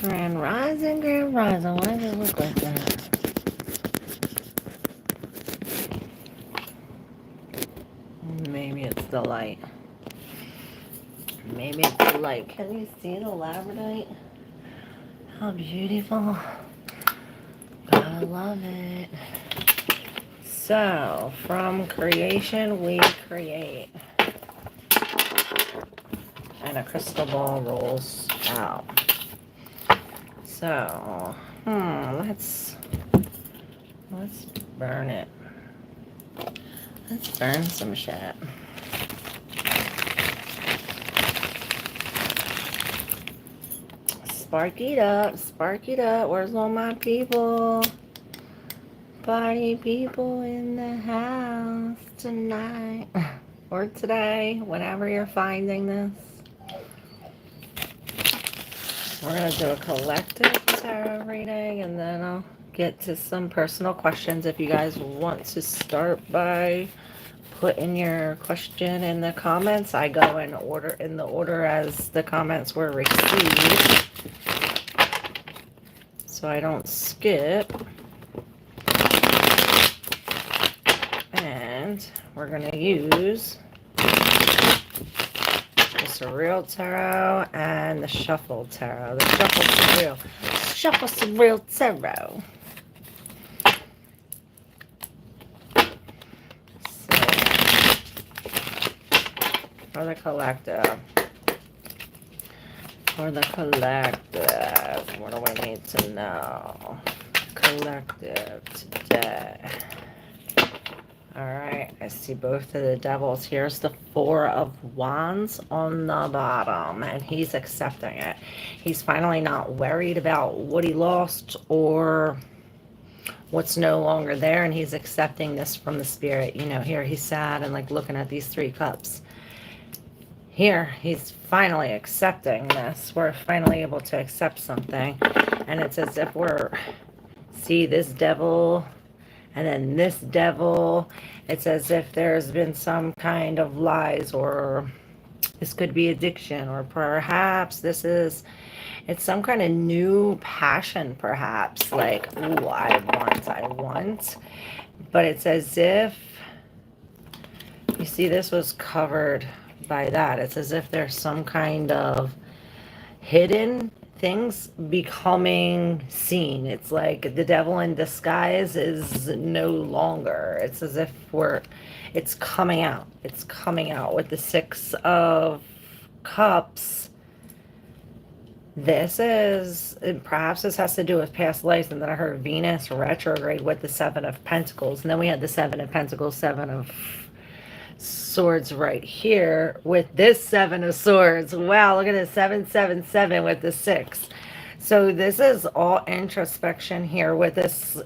Grand Rising, Grand Rising. Why does it look like that? Maybe it's the light. Maybe it's the light. Can you see the labradorite? How beautiful. Gotta love it. So, from creation, we create. And a crystal ball rolls out. So, let's burn it. Let's burn some shit. Spark it up, spark it up. Where's all my people? Party people in the house tonight. Or today, whenever you're finding this. We're going to do a collective tarot reading, and then I'll get to some personal questions. If you guys want to start by putting your question in the comments, I go in the order as the comments were received, so I don't skip. And we're going to use the Surreal Tarot and the Shuffle Tarot. The Shuffle Surreal Tarot. So, for the collective. For the collective, what do we need to know? Collective today. Alright, I see both of the devils. Here's the Four of Wands on the bottom, and he's accepting it. He's finally not worried about what he lost or what's no longer there, and he's accepting this from the spirit. You know, here he's sad and like looking at these 3 cups. Here, he's finally accepting this. We're finally able to accept something, and it's as if we're, see this devil and then this devil. It's as if there's been some kind of lies, or this could be addiction, or perhaps this is, it's some kind of new passion, perhaps, like, ooh, I want. But it's as if, you see, this was covered by that. It's as if there's some kind of hidden things becoming seen. It's like the devil in disguise is no longer. It's as if it's coming out. It's coming out with the 6 of Cups. This is, perhaps this has to do with past lives, and then I heard Venus retrograde with the 7 of Pentacles, and then we had the 7 of Pentacles, 7 of Swords right here with this 7 of Swords. Wow, look at this, 777 with the 6. So this is all introspection here with this,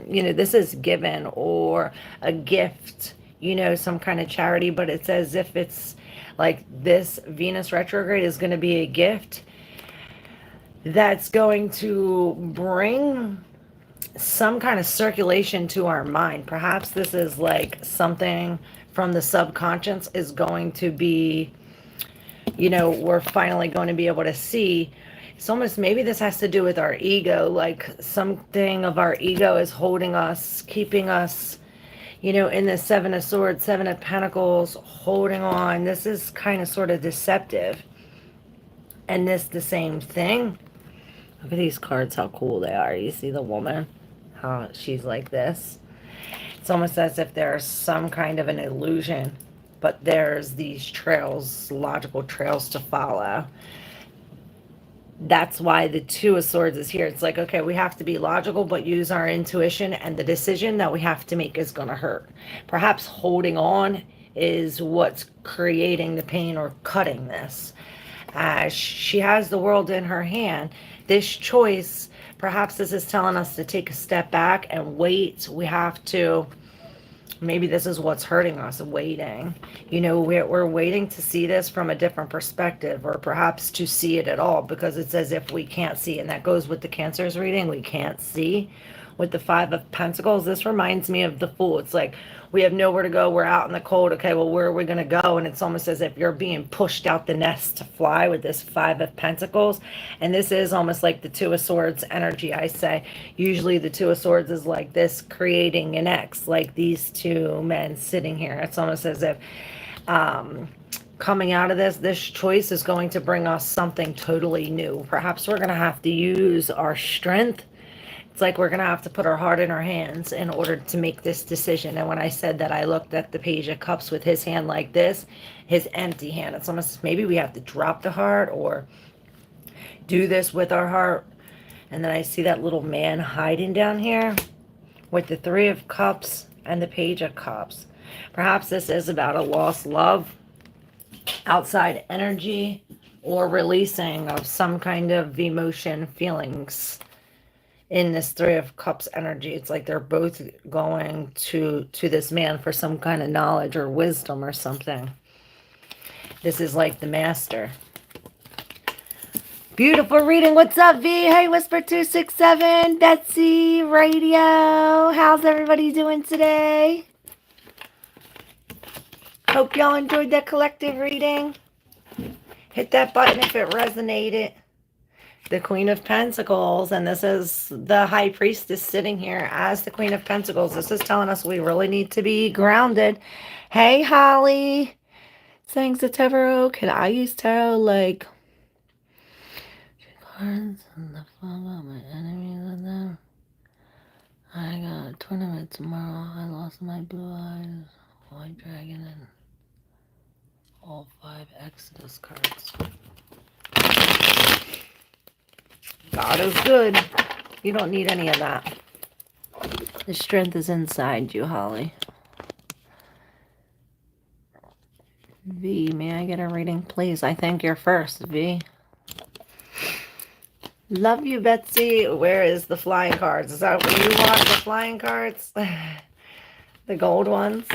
you know, this is given or a gift, you know, some kind of charity, but it's as if it's like this Venus retrograde is going to be a gift that's going to bring some kind of circulation to our mind. Perhaps this is like something from the subconscious is going to be, you know, we're finally going to be able to see. It's almost, maybe this has to do with our ego, like something of our ego is holding us, keeping us, you know, in the 7 of Swords, 7 of Pentacles, holding on. This is kind of sort of deceptive. And this the same thing. Look at these cards, how cool they are. You see the woman, how she's like this. It's almost as if there's some kind of an illusion, but there's these trails, logical trails to follow. That's why the 2 of Swords is here. It's like, okay, we have to be logical, but use our intuition, and the decision that we have to make is going to hurt. Perhaps holding on is what's creating the pain or cutting this. She has the world in her hand. This choice, perhaps this is telling us to take a step back and wait. We have to, maybe this is what's hurting us, waiting. You know, we're waiting to see this from a different perspective, or perhaps to see it at all, because it's as if we can't see. And that goes with the Cancer's reading. We can't see. with the Five of Pentacles. This reminds me of the Fool. It's like we have nowhere to go. We're out in the cold. Okay, well, where are we going to go? And it's almost as if you're being pushed out the nest to fly with this Five of Pentacles. And this is almost like the Two of Swords energy, I say. Usually the Two of Swords is like this, creating an X, like these two men sitting here. It's almost as if coming out of this choice is going to bring us something totally new. Perhaps we're going to have to use our strength. It's like we're going to have to put our heart in our hands in order to make this decision. And when I said that, I looked at the Page of Cups with his hand like this, his empty hand. It's almost maybe we have to drop the heart or do this with our heart. And then I see that little man hiding down here with the Three of Cups and the Page of Cups. Perhaps this is about a lost love, outside energy, or releasing of some kind of emotion, feelings in this Three of Cups energy. It's like they're both going to this man for some kind of knowledge or wisdom or something. This is like the Master. Beautiful reading. What's up, V? Hey, Whisper 267, Betsy Radio. How's everybody doing today? Hope y'all enjoyed that collective reading. Hit that button if it resonated. The Queen of Pentacles, and this is the High Priestess sitting here as the Queen of Pentacles. This is telling us we really need to be grounded. Hey, Holly. Thanks to tarot. Can I use tarot like cards and the fall of my enemies with them? I got a tournament tomorrow. I lost my blue eyes, white dragon, and all 5 Exodus cards. God is good. You don't need any of that. The strength is inside you, Holly. V, may I get a reading, please? I think you're first, V. Love you, Betsy. Where is the flying cards? Is that what you want, the flying cards? The gold ones?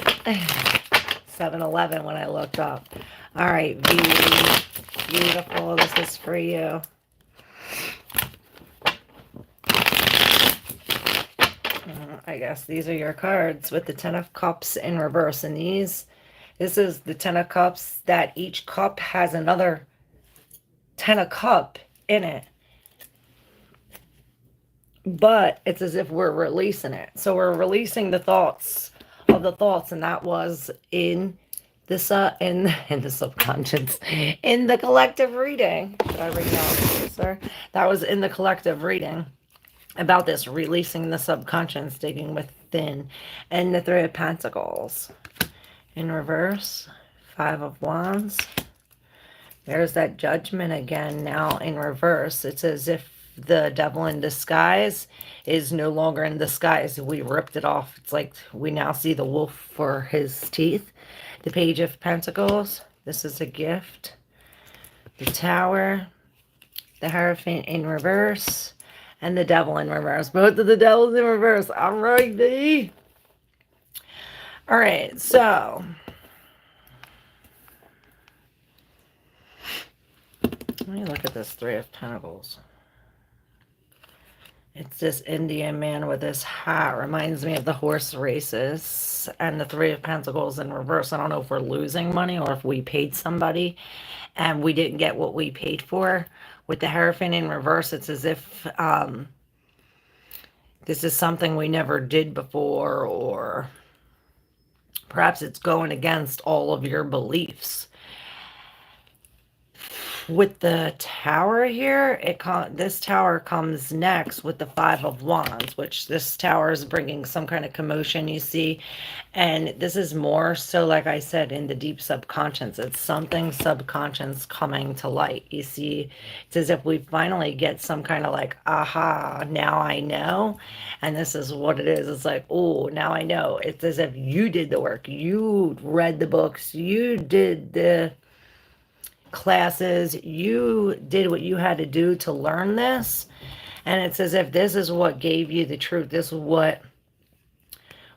7-Eleven when I looked up. All right, V. Beautiful. This is for you. I guess these are your cards with the Ten of Cups in reverse. And this is the Ten of Cups that each cup has another Ten of Cup in it. But it's as if we're releasing it. So we're releasing the thoughts of the thoughts, and that was in this in the subconscious, in the collective reading. Did I read that, sir? That was in the collective reading about this, releasing the subconscious, digging within, and the Three of Pentacles in reverse, 5 of Wands. There's that Judgment again now in reverse. It's as if the devil in disguise is no longer in disguise. We ripped it off. It's like we now see the wolf for his teeth. The Page of Pentacles. This is a gift. The Tower. The Hierophant in reverse. And the Devil in reverse. Both of the devils in reverse. I'm right, D. All right, so let me look at this Three of Pentacles. It's this Indian man with this hat. Reminds me of the horse races. And the Three of Pentacles in reverse. I don't know if we're losing money or if we paid somebody and we didn't get what we paid for. With the Hierophant in reverse, it's as if this is something we never did before, or perhaps it's going against all of your beliefs. With the Tower here, this Tower comes next with the 5 of Wands, which this Tower is bringing some kind of commotion, you see. And this is more so, like I said, in the deep subconscious. It's something subconscious coming to light. You see, it's as if we finally get some kind of like, aha, now I know. And this is what it is. It's like, oh, now I know. It's as if you did the work. You read the books. You did the classes, you did what you had to do to learn this, and it's as if this is what gave you the truth. This is what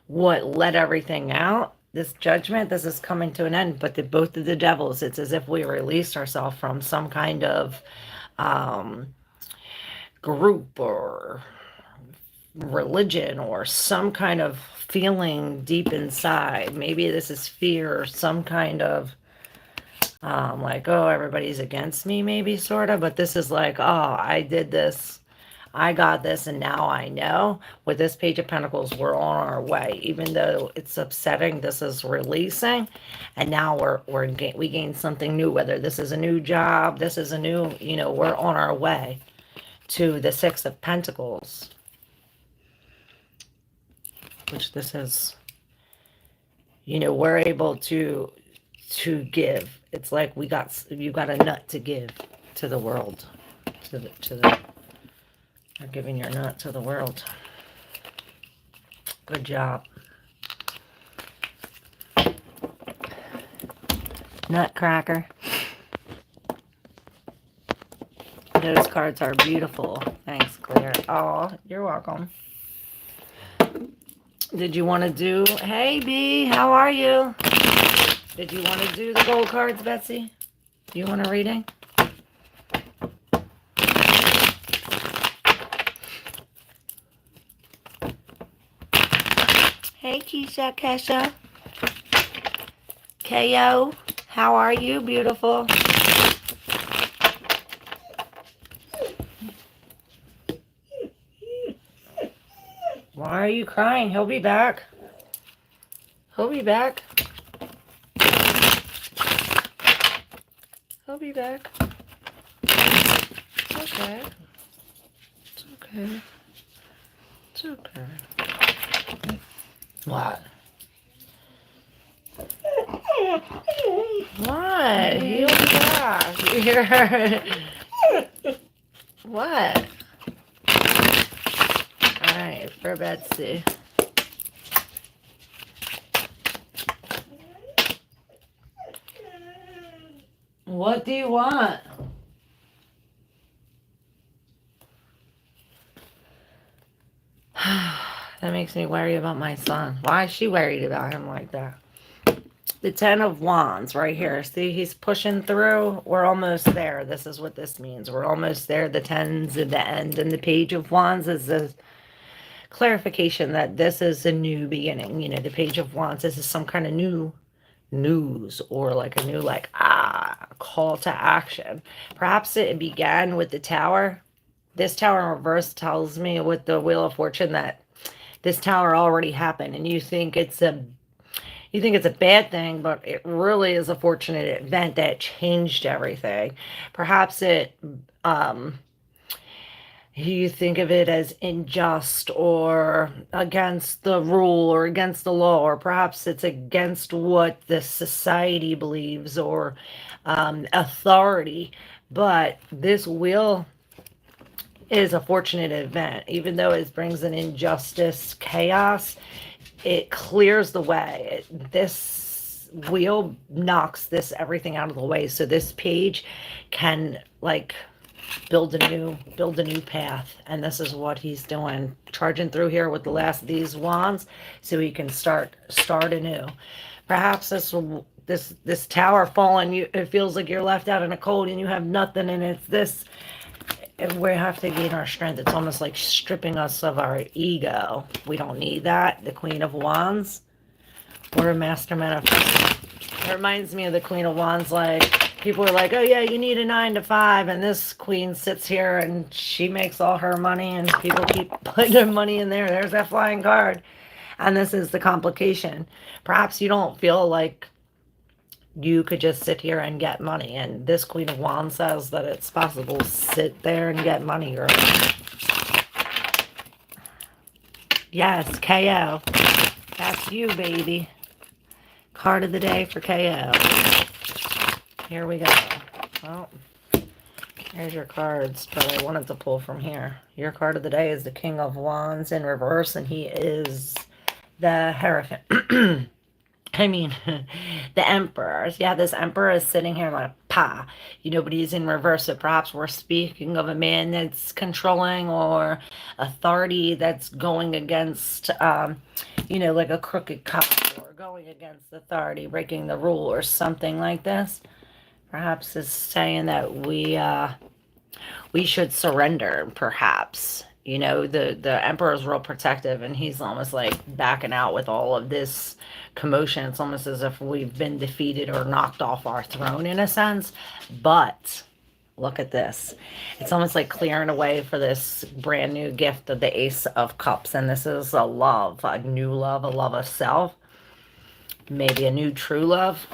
let everything out. This judgment, this is coming to an end. But both of the devils, it's as if we released ourselves from some kind of group or religion or some kind of feeling deep inside. Maybe this is fear or some kind of like, oh, everybody's against me, maybe, sort of. But this is like, oh, I did this, I got this, and now I know. With this Page of Pentacles, we're on our way. Even though it's upsetting, this is releasing, and now we gain something new. Whether this is a new job, this is a new, we're on our way to the Six of Pentacles, which this is, we're able to give. It's like you got a nut to give to the world, you're giving your nut to the world. Good job. Nutcracker. Those cards are beautiful. Thanks, Claire. Oh, you're welcome. Did you want to do... Hey, B, how are you? Did you want to do the gold cards, Betsy? Do you want a reading? Hey, Keisha, Kesha. KO, how are you, beautiful? Why are you crying? He'll be back. He'll be back. He'll be back. It's okay. It's okay. It's okay. What? What? He'll be back. What? Alright, for Betsy. What do you want? That makes me worry about my son. Why is she worried about him like that? The Ten of Wands right here. See, he's pushing through. We're almost there. This is what this means. We're almost there. The Tens at the end. And the Page of Wands is the clarification that this is a new beginning. The Page of Wands, this is some kind of new news or like a new call to action. Perhaps it began with the Tower. This Tower in reverse tells me with the Wheel of Fortune that this Tower already happened, and you think it's a bad thing, but it really is a fortunate event that changed everything. Perhaps you think of it as unjust or against the rule or against the law, or perhaps it's against what the society believes or authority. But this wheel is a fortunate event. Even though it brings an injustice, chaos, it clears the way. This wheel knocks everything out of the way, so this page can build a new path. And this is what he's doing, charging through here with the last of these wands so he can start anew. Perhaps this tower falling, it feels like you're left out in the cold and you have nothing, and it's this. We have to gain our strength. It's almost like stripping us of our ego. We don't need that. The Queen of Wands. We're a master manifestor. It reminds me of the Queen of Wands. Like, people are like, oh yeah, you need a 9 to 5. And this queen sits here and she makes all her money and people keep putting their money in there. There's that flying card. And this is the complication. Perhaps you don't feel like you could just sit here and get money. And this Queen of Wands says that it's possible to sit there and get money. Or yes, KO. That's you, baby. Card of the day for KO. Here we go. Well, here's your cards, but I wanted to pull from here. Your card of the day is the King of Wands in reverse, and he is the Hierophant. I mean, the Emperor. Yeah, this Emperor is sitting here like, pa. But he's in reverse. So perhaps we're speaking of a man that's controlling or authority that's going against, like a crooked cop, or going against authority, breaking the rule or something like this. Perhaps it's saying that we should surrender, perhaps. You know, the emperor is real protective, and he's almost like backing out with all of this commotion. It's almost as if we've been defeated or knocked off our throne in a sense. But look at this. It's almost like clearing away for this brand new gift of the Ace of Cups. And this is a love, a new love, a love of self, maybe a new true love.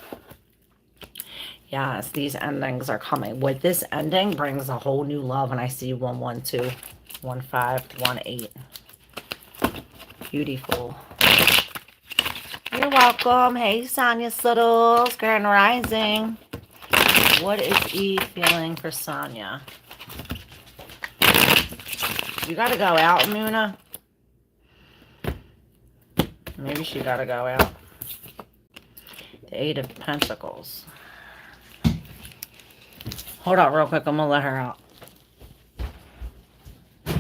Yes, these endings are coming. With this ending brings a whole new love. And I see 112, 15, 18. Beautiful. You're welcome. Hey, Sonia Suttles, Grand Rising. What is Eve feeling for Sonia? You got to go out, Muna. Maybe she got to go out. The Eight of Pentacles. Hold on real quick. I'm going to let her out. Is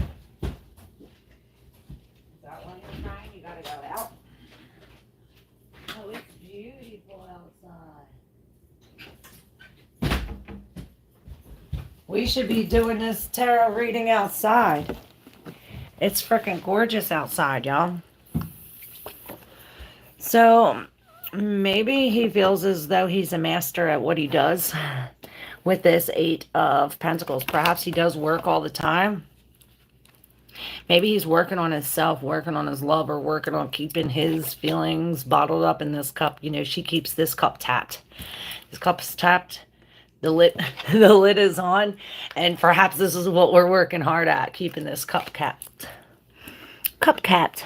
that one you're trying? You got to go out? Oh, it's beautiful outside. We should be doing this tarot reading outside. It's freaking gorgeous outside, y'all. So maybe he feels as though he's a master at what he does with this Eight of Pentacles. Perhaps he does work all the time. Maybe he's working on himself, working on his love, or working on keeping his feelings bottled up in this cup. You know, she keeps this cup tapped. This cup is tapped. The lid is on. And perhaps this is what we're working hard at, keeping this cup capped. Cup capped.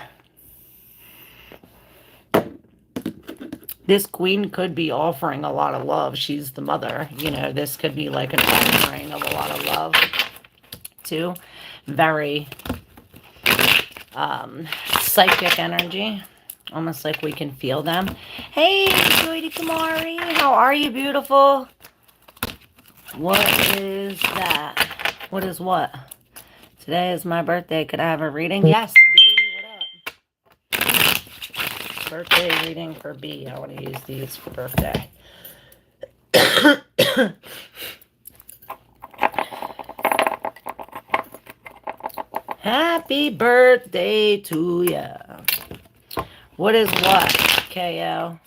This queen could be offering a lot of love. She's the mother. You know, this could be like an offering of a lot of love, too. Very psychic energy. Almost like we can feel them. Hey, Joy Kamari. How are you, beautiful? What is that? What is what? Today is my birthday. Could I have a reading? Yes. Birthday reading for B. I want to use these for birthday. Happy birthday to ya. What is what, KO?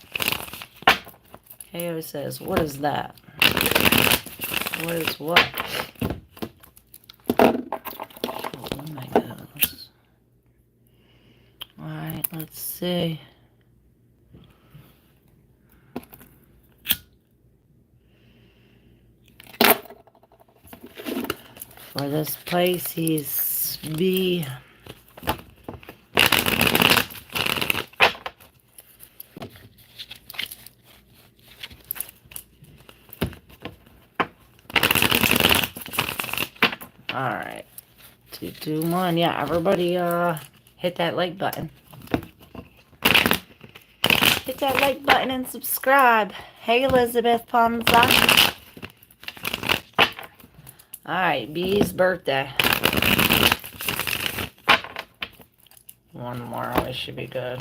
KO says, what is that? What is what? Oh my goodness. Alright, let's see. For this place, he's B. Alright. 2, 2, 1. Yeah, everybody hit that like button. Hit that like button and subscribe. Hey, Elizabeth Ponza. Alright, B's birthday. One more, we should be good.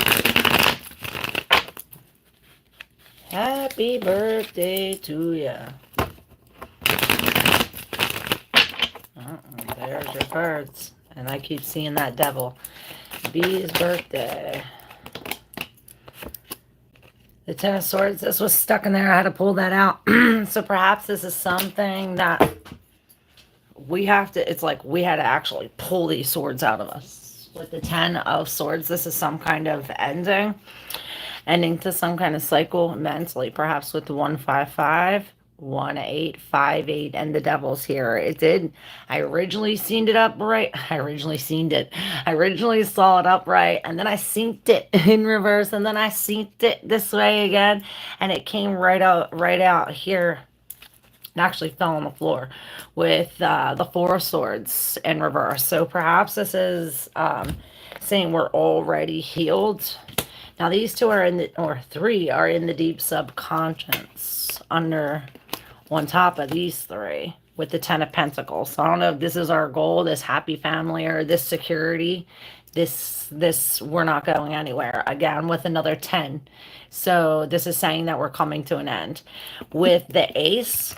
Happy birthday to ya. There's your cards. And I keep seeing that devil. B's birthday. The Ten of Swords, this was stuck in there. I had to pull that out. So perhaps this is something that we have to, it's like we had to actually pull these swords out of us. With the 10 of Swords, this is some kind of ending to some kind of cycle mentally, perhaps with the 155, 18, 58, and the devil's here. It did. I originally seen it upright. I originally saw it upright, and then I synced it in reverse, and then I synced it this way again, and it came right out here. It actually fell on the floor with the Four of Swords in reverse. So perhaps this is saying we're already healed. Now these two are in the, or three are in the deep subconscious under on top of these three with the 10 of Pentacles. So I don't know if this is our goal, this happy family or this security. This we're not going anywhere again with another 10. So this is saying that we're coming to an end with the Ace.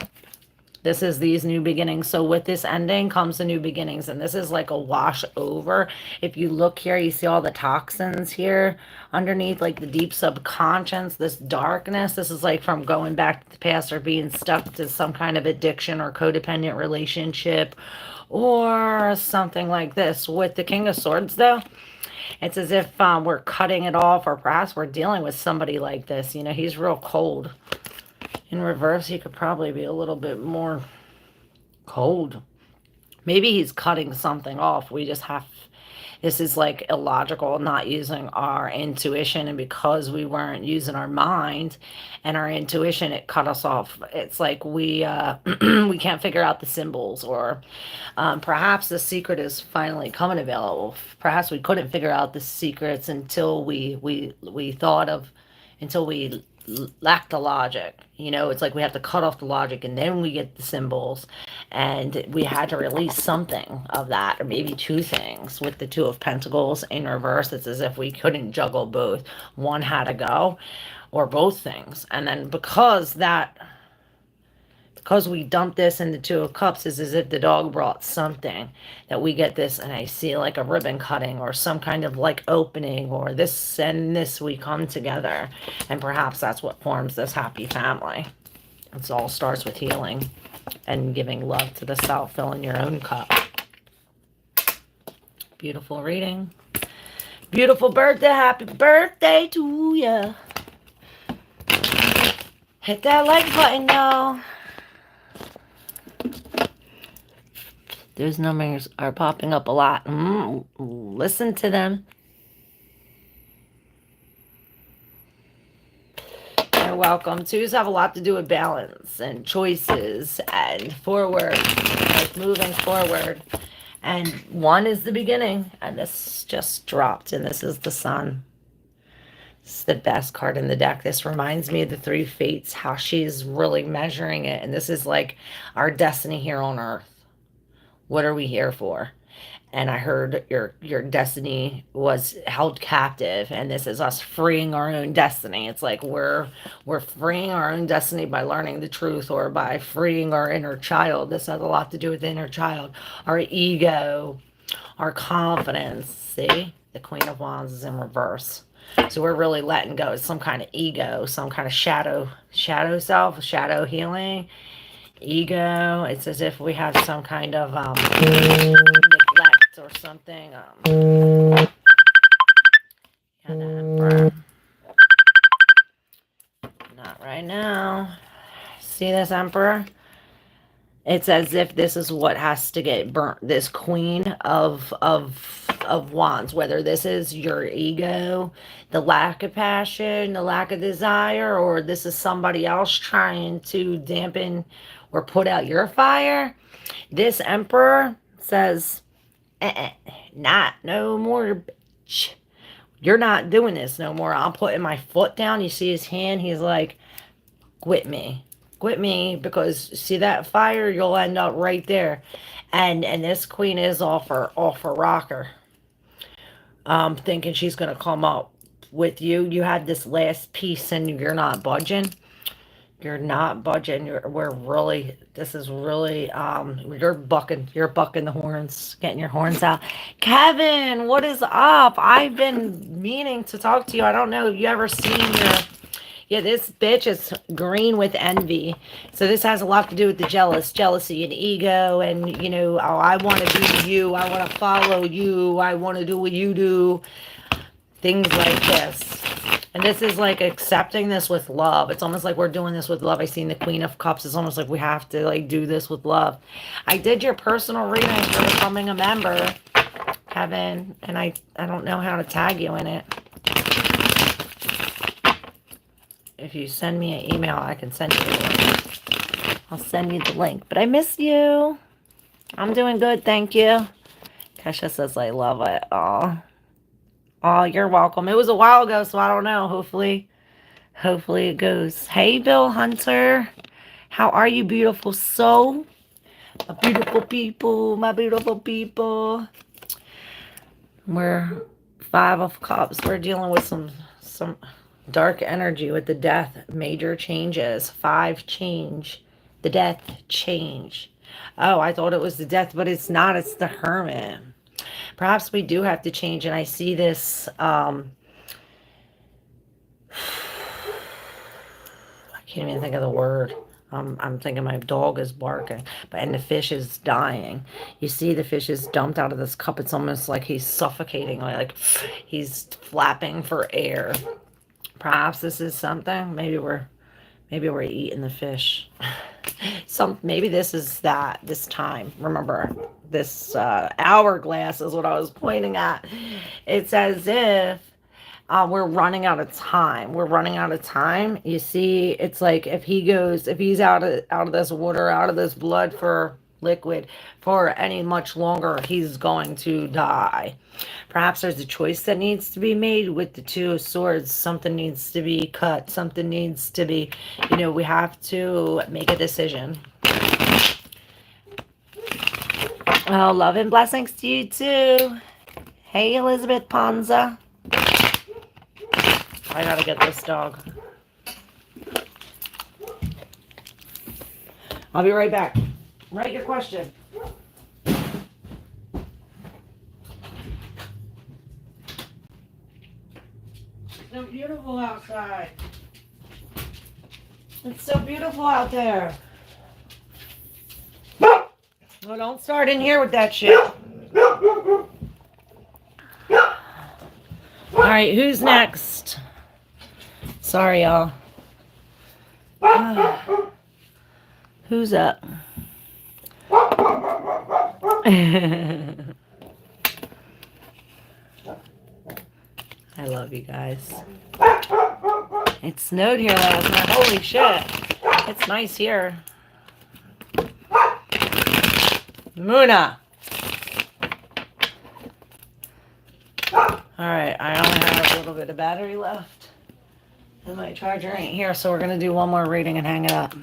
This is these new beginnings. So with this ending comes the new beginnings. And this is like a wash over. If you look here, you see all the toxins here underneath, like the deep subconscious, this darkness. This is like from going back to the past or being stuck to some kind of addiction or codependent relationship or something like this. With the King of Swords, though, it's as if we're cutting it off, or perhaps we're dealing with somebody like this. You know, he's real cold. In reverse, he could probably be a little bit more cold. Maybe he's cutting something off. We just have, this is like illogical, not using our intuition. And because we weren't using our mind and our intuition, it cut us off. It's like we we can't figure out the symbols, or perhaps the secret is finally coming available. Perhaps we couldn't figure out the secrets until we thought of, until we lack the logic. You know, it's like we have to cut off the logic and then we get the symbols, and we had to release something of that, or maybe two things. With the Two of Pentacles in reverse, it's as if we couldn't juggle both. One had to go, or both things. And then because we dumped this in the Two of Cups, is as if the dog brought something, that we get this, and I see like a ribbon cutting or some kind of like opening, or this and this, we come together, and perhaps that's what forms this happy family. It all starts with healing and giving love to the self, filling your own cup. Beautiful reading. Beautiful birthday. Happy birthday to you. Hit that like button, y'all. Those numbers are popping up a lot. Listen to them. You're welcome. Twos have a lot to do with balance and choices and forward, like moving forward. And one is the beginning, and this just dropped, and this is the Sun. It's the best card in the deck. This reminds me of the Three Fates, how she's really measuring it. And this is like our destiny here on Earth. What are we here for? And I heard your destiny was held captive, and this is us freeing our own destiny. It's like we're freeing our own destiny by learning the truth, or by freeing our inner child. This has a lot to do with the inner child, our ego, our confidence. See, the Queen of Wands is in reverse. So we're really letting go of some kind of ego, some kind of shadow self, shadow healing. Ego, it's as if we have some kind of neglect or something. Not right now. See this Emperor? It's as if this is what has to get burnt. This Queen of Wands, whether this is your ego, the lack of passion, the lack of desire, or this is somebody else trying to dampen or put out your fire. This Emperor says, not no more, bitch. You're not doing this no more. I'm putting my foot down. You see his hand? He's like, quit me. Quit me, because see that fire? You'll end up right there. And this Queen is off her rocker. Thinking she's going to come up with you. You had this last piece and you're not budging. You're not budging. This is really, you're bucking the horns, getting your horns out. Kevin, what is up? I've been meaning to talk to you. I don't know if you ever seen yeah, this bitch is green with envy. So this has a lot to do with the jealousy and ego, and, you know, oh, I want to be you. I want to follow you. I want to do what you do. Things like this. And this is like accepting this with love. It's almost like we're doing this with love. I seen the Queen of Cups. It's almost like we have to like do this with love. I did your personal reading for becoming a member, Kevin, and I don't know how to tag you in it. If you send me an email, I can send you the link. I'll send you the link. But I miss you. I'm doing good, thank you. Kesha says I love it. Oh, you're welcome. It was a while ago, so I don't know. Hopefully it goes. Hey, Bill Hunter. How are you, beautiful soul? My beautiful people. My beautiful people. We're Five of Cups. We're dealing with some dark energy with the death. Major changes. 5 change. The Death, change. Oh, I thought it was the Death, but it's not. It's the Hermit. Perhaps we do have to change, and I see this. I can't even think of the word. I'm thinking my dog is barking, and the fish is dying. You see, the fish is dumped out of this cup. It's almost like he's suffocating, like he's flapping for air. Perhaps this is something. Maybe we're eating the fish. Maybe this is that this time. Remember, this hourglass is what I was pointing at. It's as if we're running out of time. We're running out of time. You see, it's like if he's out of this water, out of this blood for liquid for any much longer, he's going to die. Perhaps there's a choice that needs to be made with the Two of Swords. Something needs to be cut. Something needs to be, we have to make a decision. Oh, love and blessings to you too. Hey, Elizabeth Ponza. I gotta get this dog. I'll be right back. Write your question. It's so beautiful outside. It's so beautiful out there. Well, don't start in here with that shit. Alright, who's next? Sorry, y'all. Who's up? I love you guys. It snowed here last night. Holy shit. It's nice here. Muna. Alright, I only have a little bit of battery left. And my charger ain't here, so we're going to do one more reading and hang it up.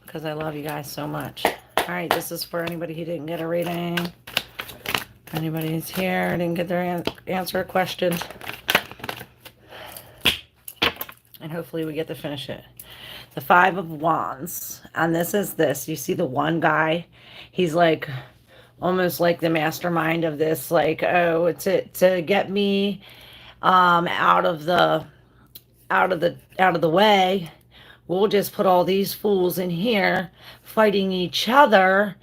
Because I love you guys so much. Alright, this is for anybody who didn't get a reading. Anybody who's here didn't get their answer a question. And hopefully we get to finish it. The Five of Wands. And this is this. You see the one guy? He's like almost like the mastermind of this. Like, oh, to get me out of the way. We'll just put all these fools in here fighting each other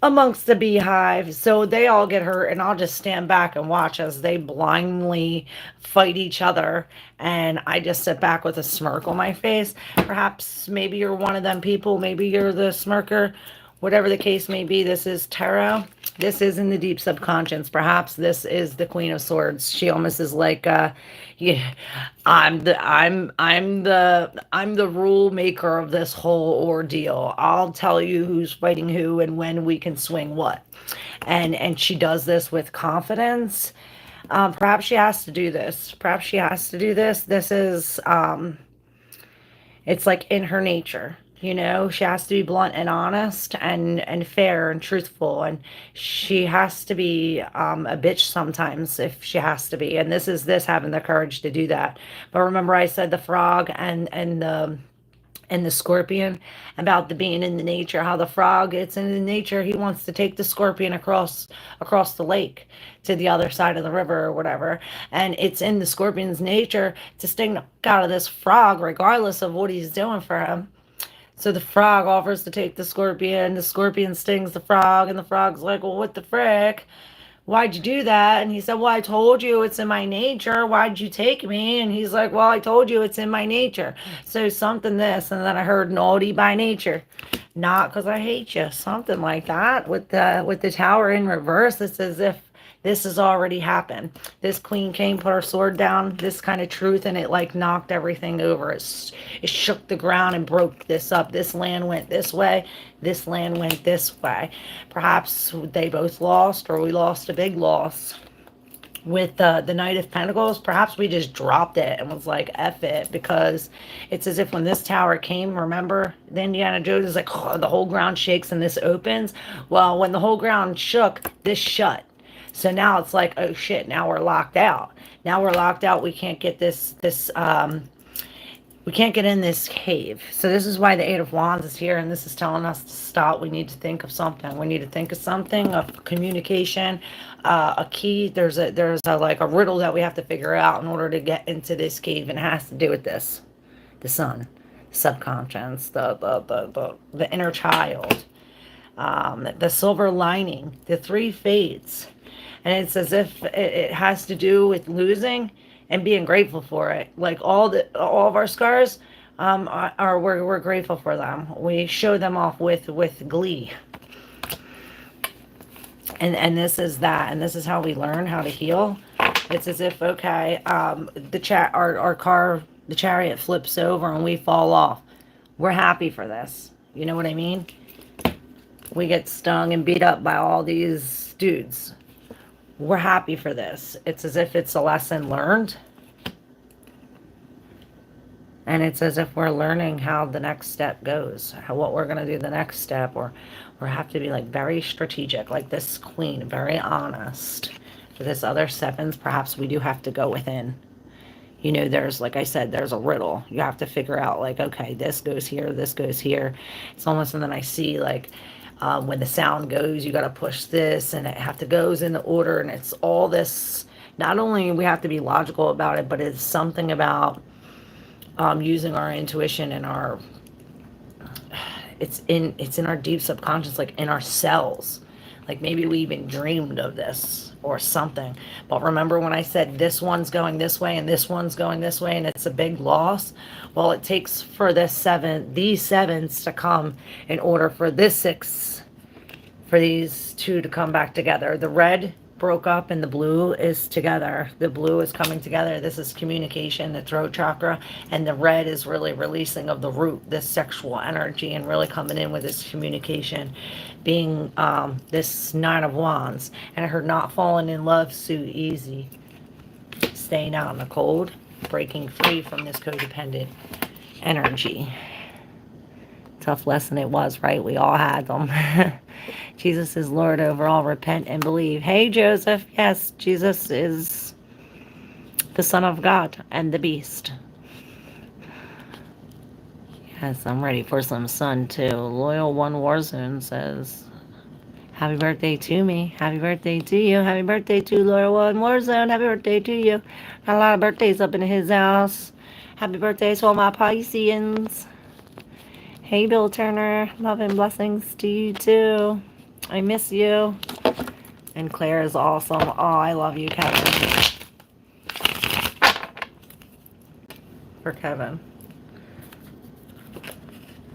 amongst the beehive, so they all get hurt, and I'll just stand back and watch as they blindly fight each other, and I just sit back with a smirk on my face. Perhaps maybe you're one of them people, maybe you're the smirker, whatever the case may be. This is tarot. This is in the deep subconscious. Perhaps this is the Queen of Swords. She almost is like, yeah, I'm the rule maker of this whole ordeal. I'll tell you who's fighting who and when we can swing what. And she does this with confidence. Perhaps she has to do this. Perhaps she has to do this. This is, it's like in her nature. She has to be blunt and honest and fair and truthful. And she has to be a bitch sometimes if she has to be. And this is having the courage to do that. But remember I said the frog and the scorpion about the being in the nature, how the frog, it's in the nature. He wants to take the scorpion across the lake to the other side of the river or whatever. And it's in the scorpion's nature to sting the fuck out of this frog regardless of what he's doing for him. So the frog offers to take the scorpion stings the frog, and the frog's like, well, what the frick? Why'd you do that? And he said, well, I told you it's in my nature. Why'd you take me? And he's like, well, I told you it's in my nature. So something this, and then I heard naughty by nature. Not because I hate you. Something like that. With the tower in reverse, it's as if this has already happened. This queen came, put her sword down, this kind of truth, and it like knocked everything over. It shook the ground and broke this up. This land went this way. This land went this way. Perhaps they both lost, or we lost a big loss. With the Knight of Pentacles, perhaps we just dropped it and was like, F it, because it's as if when this tower came, remember, the Indiana Jones is like, oh, the whole ground shakes and this opens. Well, when the whole ground shook, this shut. So now it's like, oh shit, now we're locked out. Now we're locked out. We can't get this We can't get in this cave. So this is why the Eight of Wands is here, and this is telling us to stop. We need to think of something. We need to think of something, of communication, a key. There's a like a riddle that we have to figure out in order to get into this cave, and it has to do with this, the sun, subconscious, the inner child, the silver lining, the three fates. And it's as if it has to do with losing and being grateful for it. Like all of our scars, we're grateful for them. We show them off with glee. And this is that, and this is how we learn how to heal. It's as if, okay, our car, the chariot flips over and we fall off. We're happy for this. You know what I mean? We get stung and beat up by all these dudes. We're happy for this. It's as if it's a lesson learned. And it's as if we're learning how the next step goes, what we're going to do the next step, or we have to be like very strategic, like this queen, very honest. For this other sevens, perhaps we do have to go within. You know, there's, like I said, there's a riddle. You have to figure out, like, okay, this goes here, this goes here. It's almost, and then I see, like, when the sound goes, you got to push this, and it have to goes in the order, and it's all this. Not only we have to be logical about it, but it's something about using our intuition and our. It's in our deep subconscious, like in our cells. Like maybe we even dreamed of this or something. But remember when I said this one's going this way and this one's going this way and it's a big loss? Well, it takes for these sevens to come in order for this six, for these two to come back together. The red broke up and the blue is together. The blue is coming together. This is communication, the throat chakra, and the red is really releasing of the root, this sexual energy, and really coming in with this communication, being this Nine of Wands. And I heard not falling in love so easy, staying out in the cold, breaking free from this codependent energy. Tough lesson it was, right? We all had them. Jesus is Lord over all. Repent and believe. Hey, Joseph. Yes, Jesus is the Son of God and the Beast. Yes, I'm ready for some sun, too. Loyal One Warzone says, happy birthday to me. Happy birthday to you. Happy birthday to Loyal One Warzone. Happy birthday to you. Got a lot of birthdays up in his house. Happy birthday to all my Pisceans. Hey, Bill Turner. Love and blessings to you, too. I miss you. And Claire is awesome. Oh, I love you, Kevin. For Kevin.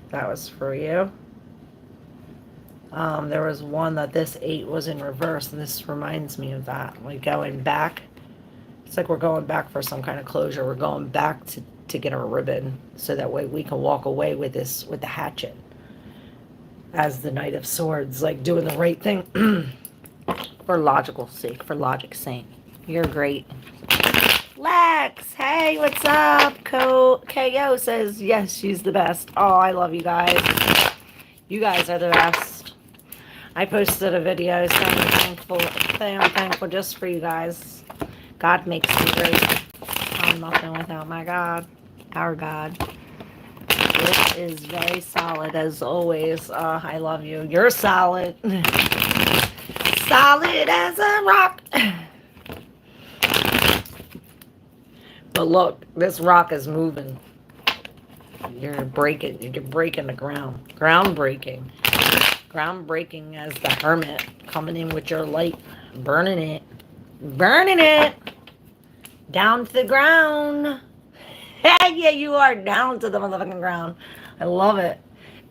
That was for you. There was one that this 8 was in reverse, and this reminds me of that. Like going back. It's like we're going back for some kind of closure. We're going back to get our ribbon, so that way we can walk away with this, with the hatchet. As the Knight of Swords, like doing the right thing for logical sake, for logic's sake. You're great. Lex, hey, what's up? KO says, yes, she's the best. Oh, I love you guys. You guys are the best. I posted a video saying I'm thankful just for you guys. God makes me great. I'm nothing without my God, our God. This is very solid as always. I love you. You're solid. Solid as a rock. But look, this rock is moving. You're breaking the ground. Groundbreaking as the hermit, coming in with your light, burning it down to the ground. Yeah, you are down to the motherfucking ground. I love it.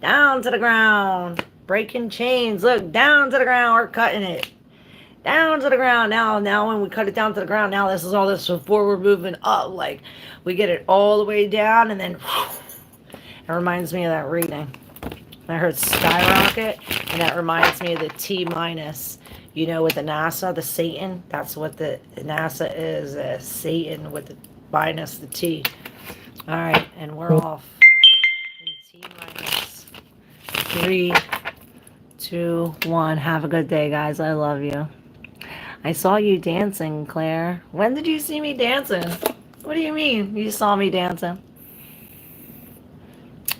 Down to the ground. Breaking chains. Look, down to the ground. We're cutting it. Down to the ground. Now when we cut it down to the ground, now this is all this before we're moving up. Like, we get it all the way down, and then it reminds me of that reading. I heard skyrocket, and that reminds me of the T minus. You know, with the NASA, the Satan. That's what the NASA is. Satan with the minus the T. All right, and we're off in T minus 3, 2, 1. Have a good day, guys. I love you. I saw you dancing, Claire. When did you see me dancing? What do you mean you saw me dancing?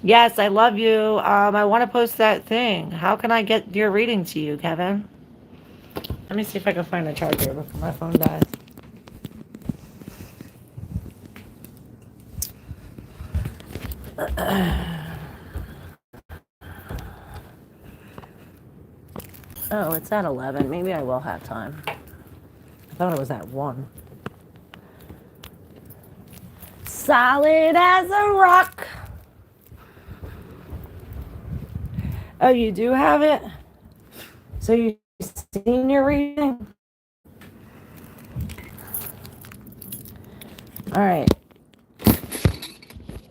Yes, I love you. I want to post that thing. How can I get your reading to you, Kevin? Let me see if I can find a charger before my phone dies. Oh, it's at 11. Maybe I will have time. I thought it was at 1. Solid as a rock. Oh, you do have it? So you've seen your reading? All right.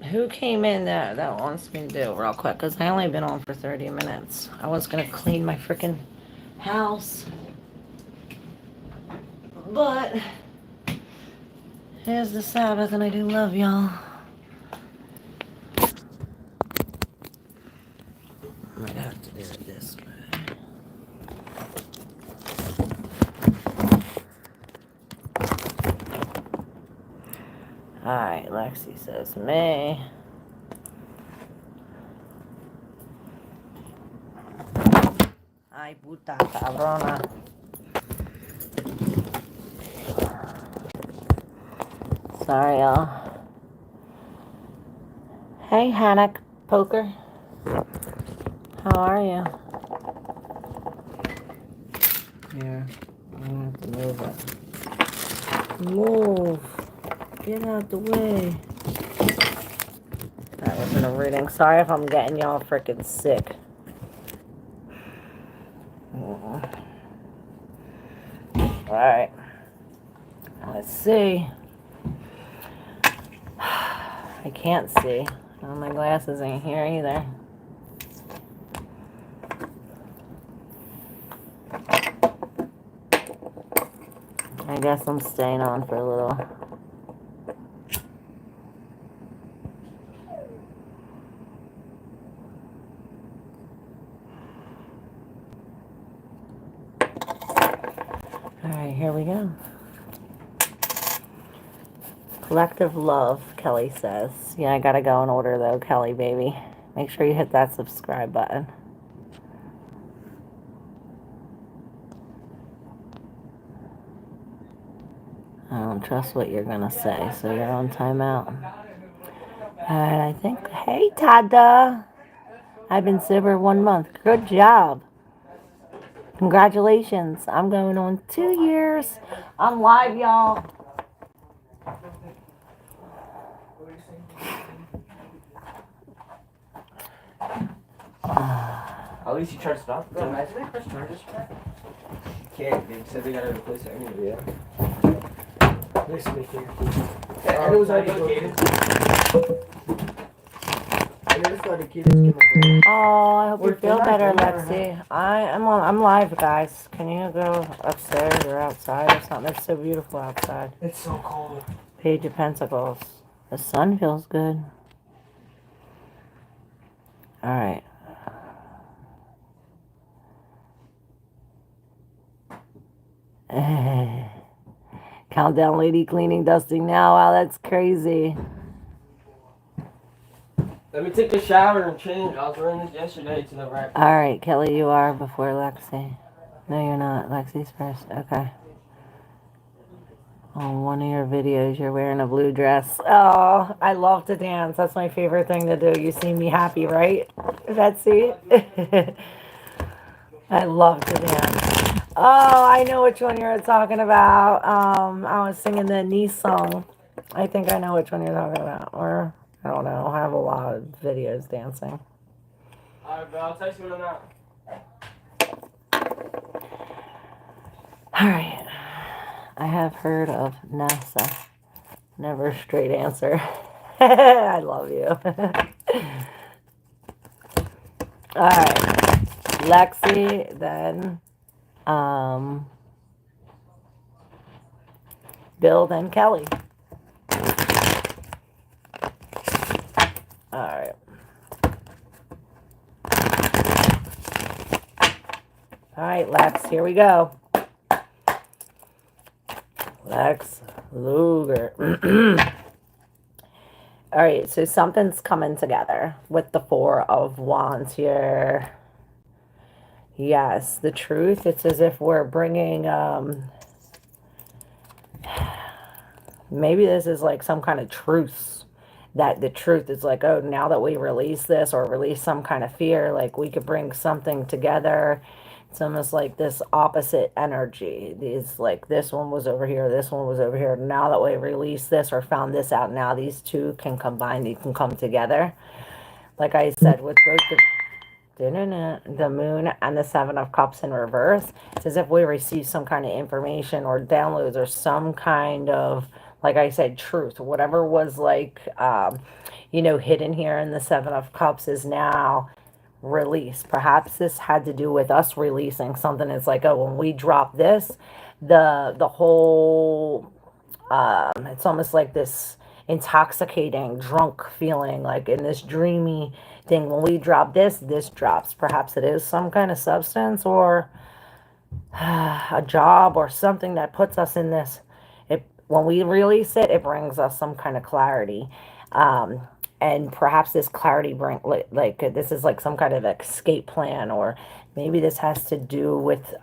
Who came in that wants me to do real quick? Because I only been on for 30 minutes. I was going to clean my freaking house. But here's the Sabbath, and I do love y'all. I might have to do it this way. Alright, Lexi says me. Ay, puta cabrona. Sorry, y'all. Hey, Hannock Poker. How are you? Here, I'm gonna have to move it. Move. Get out the way. That wasn't a reading. Sorry if I'm getting y'all freaking sick. Alright. Let's see. I can't see. Oh, my glasses ain't here either. I guess I'm staying on for a little. Alright, here we go. Collective love, Kelly says. Yeah, I gotta go in order though, Kelly, baby. Make sure you hit that subscribe button. I don't trust what you're gonna say, so you're on timeout. Alright, I think. Hey, Tada! I've been sober 1 month. Good job. Congratulations. I'm going on 2 years. I'm live, y'all. At least you charged it off. Bro, imagine they press charges back. Can't. They said they gotta replace it anyway. Yeah. Next week here. And it was already located. I never thought the kids came up there. Oh, I hope you feel better, Lexi. I'm live, guys. Can you go upstairs or outside or something? It's so beautiful outside. It's so cold. Page of Pentacles. The sun feels good. All right. Countdown lady cleaning, dusting now. Wow, that's crazy. Let me take a shower and change. I was wearing this yesterday to the right. All right, Kelly, you are before Lexi. No, you're not. Lexi's first. Okay. On one of your videos, you're wearing a blue dress. Oh, I love to dance. That's my favorite thing to do. You see me happy, right, Betsy? I love to dance. Oh, I know which one you're talking about. I was singing the niece song. I think I know which one you're talking about. Or, I don't know. I have a lot of videos dancing. Alright, bro. I'll text you when I'm out. Alright. I have heard of NASA. Never a straight answer. I love you. Alright. Lexi, then Bill, then Kelly. Alright. Alright, Lex, here we go. Lex Luger. All right, so something's coming together with the Four of Wands here. Yes, the truth. It's as if we're bringing, maybe this is like some kind of truce. That the truth is like, oh, now that we release this or release some kind of fear, like we could bring something together. It's almost like this opposite energy. These, like, this one was over here, this one was over here. Now that we release this or found this out, now these two can combine, they can come together. Like I said, with both the moon and the Seven of Cups in reverse, it's as if we receive some kind of information or downloads or some kind of, like I said, truth. Whatever was like, hidden here in the Seven of Cups is now release. Perhaps this had to do with us releasing something. It's like, oh, when we drop this, the whole it's almost like this intoxicating drunk feeling, like in this dreamy thing. When we drop this, this drops. Perhaps it is some kind of substance or a job or something that puts us in this. When we release it, it brings us some kind of clarity. And perhaps this clarity like this is like some kind of escape plan, or maybe this has to do with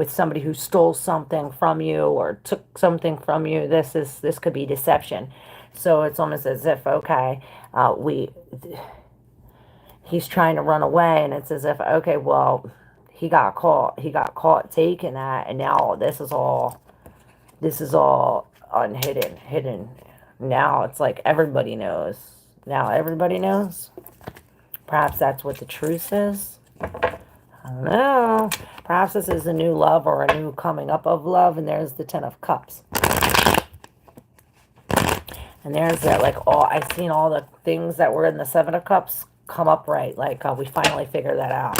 somebody who stole something from you or took something from you. This could be deception. So it's almost as if, okay, he's trying to run away, and it's as if, okay, well, he got caught taking that, and now this is all hidden. Now it's like everybody knows. Now everybody knows. Perhaps that's what the truth is. I don't know. Perhaps this is a new love or a new coming up of love. And there's the Ten of Cups. And there's that, like, I've seen all the things that were in the Seven of Cups come up right. Like, we finally figured that out.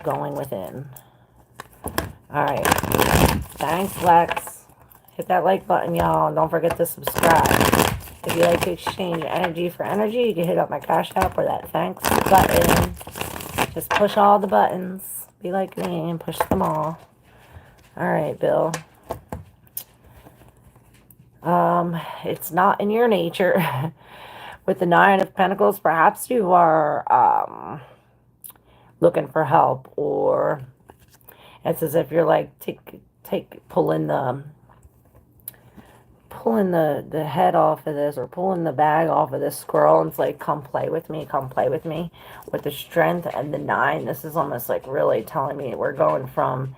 Going within. All right. Thanks, Lex. Hit that like button, y'all. Don't forget to subscribe. If you like to exchange energy for energy, you can hit up my Cash App or that thanks button. Just push all the buttons. Be like me and push them all. All right, Bill. It's not in your nature. With the Nine of Pentacles, perhaps you are looking for help, or it's as if you're like pulling the head off of this, or pulling the bag off of this squirrel, and it's like, come play with me. With the Strength and the Nine, this is almost like really telling me we're going from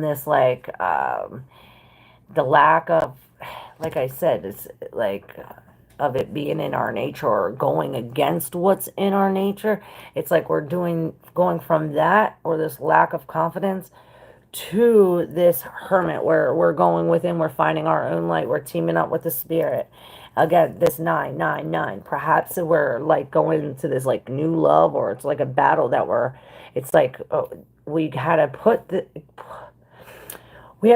this, like, the lack of, like I said, it's like of it being in our nature or going against what's in our nature. It's like we're going from that, or this lack of confidence, to this hermit where we're going within, we're finding our own light, we're teaming up with the spirit. Again, this 999, perhaps we're like going into this like new love, or it's like a battle that it's like, we had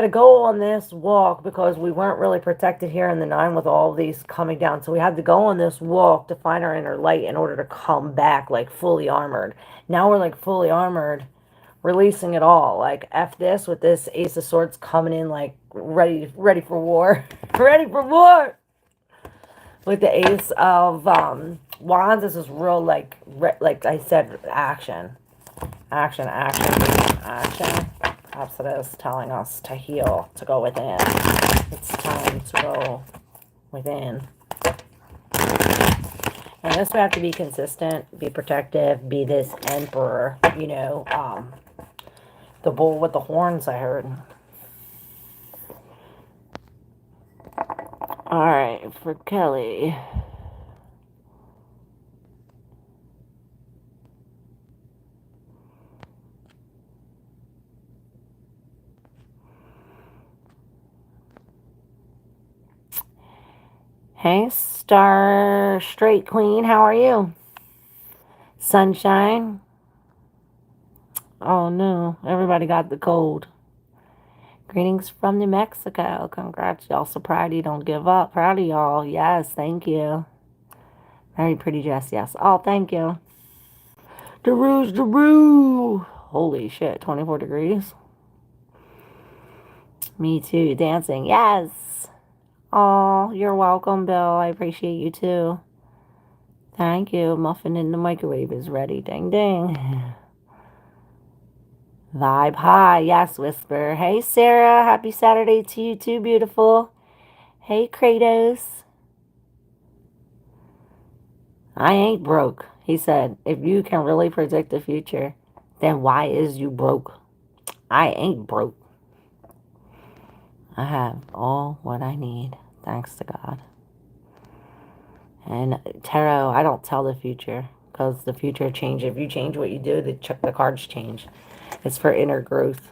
to go on this walk because we weren't really protected here in the Nine with all these coming down. So we had to go on this walk to find our inner light in order to come back like fully armored. Now we're like fully armored, releasing it all. Like, F this, with this Ace of Swords coming in like ready for war. Ready for war! With the Ace of Wands, this is real, like I said, action. Action. Perhaps it is telling us to heal, to go within. It's time to go within. And this we have to be consistent, be protective, be this emperor, the bull with the horns, I heard. Alright, for Kelly. Hey, Star Straight Queen, how are you? Sunshine? Oh no, everybody got the cold. Greetings from New Mexico. Congrats, y'all. So proud you don't give up. Proud of y'all. Yes, thank you. Very pretty dress, yes. Oh, thank you. The Rouge. Holy shit, 24 degrees. Me too, dancing. Yes. Oh, you're welcome, Bill. I appreciate you too. Thank you. Muffin in the microwave is ready. Ding ding. Vibe high. Yes, Whisper. Hey, Sarah. Happy Saturday to you too, beautiful. Hey, Kratos. I ain't broke, he said. If you can really predict the future, then why is you broke? I ain't broke. I have all what I need, thanks to God. And tarot, I don't tell the future because the future changes. If you change what you do, the cards change. It's for inner growth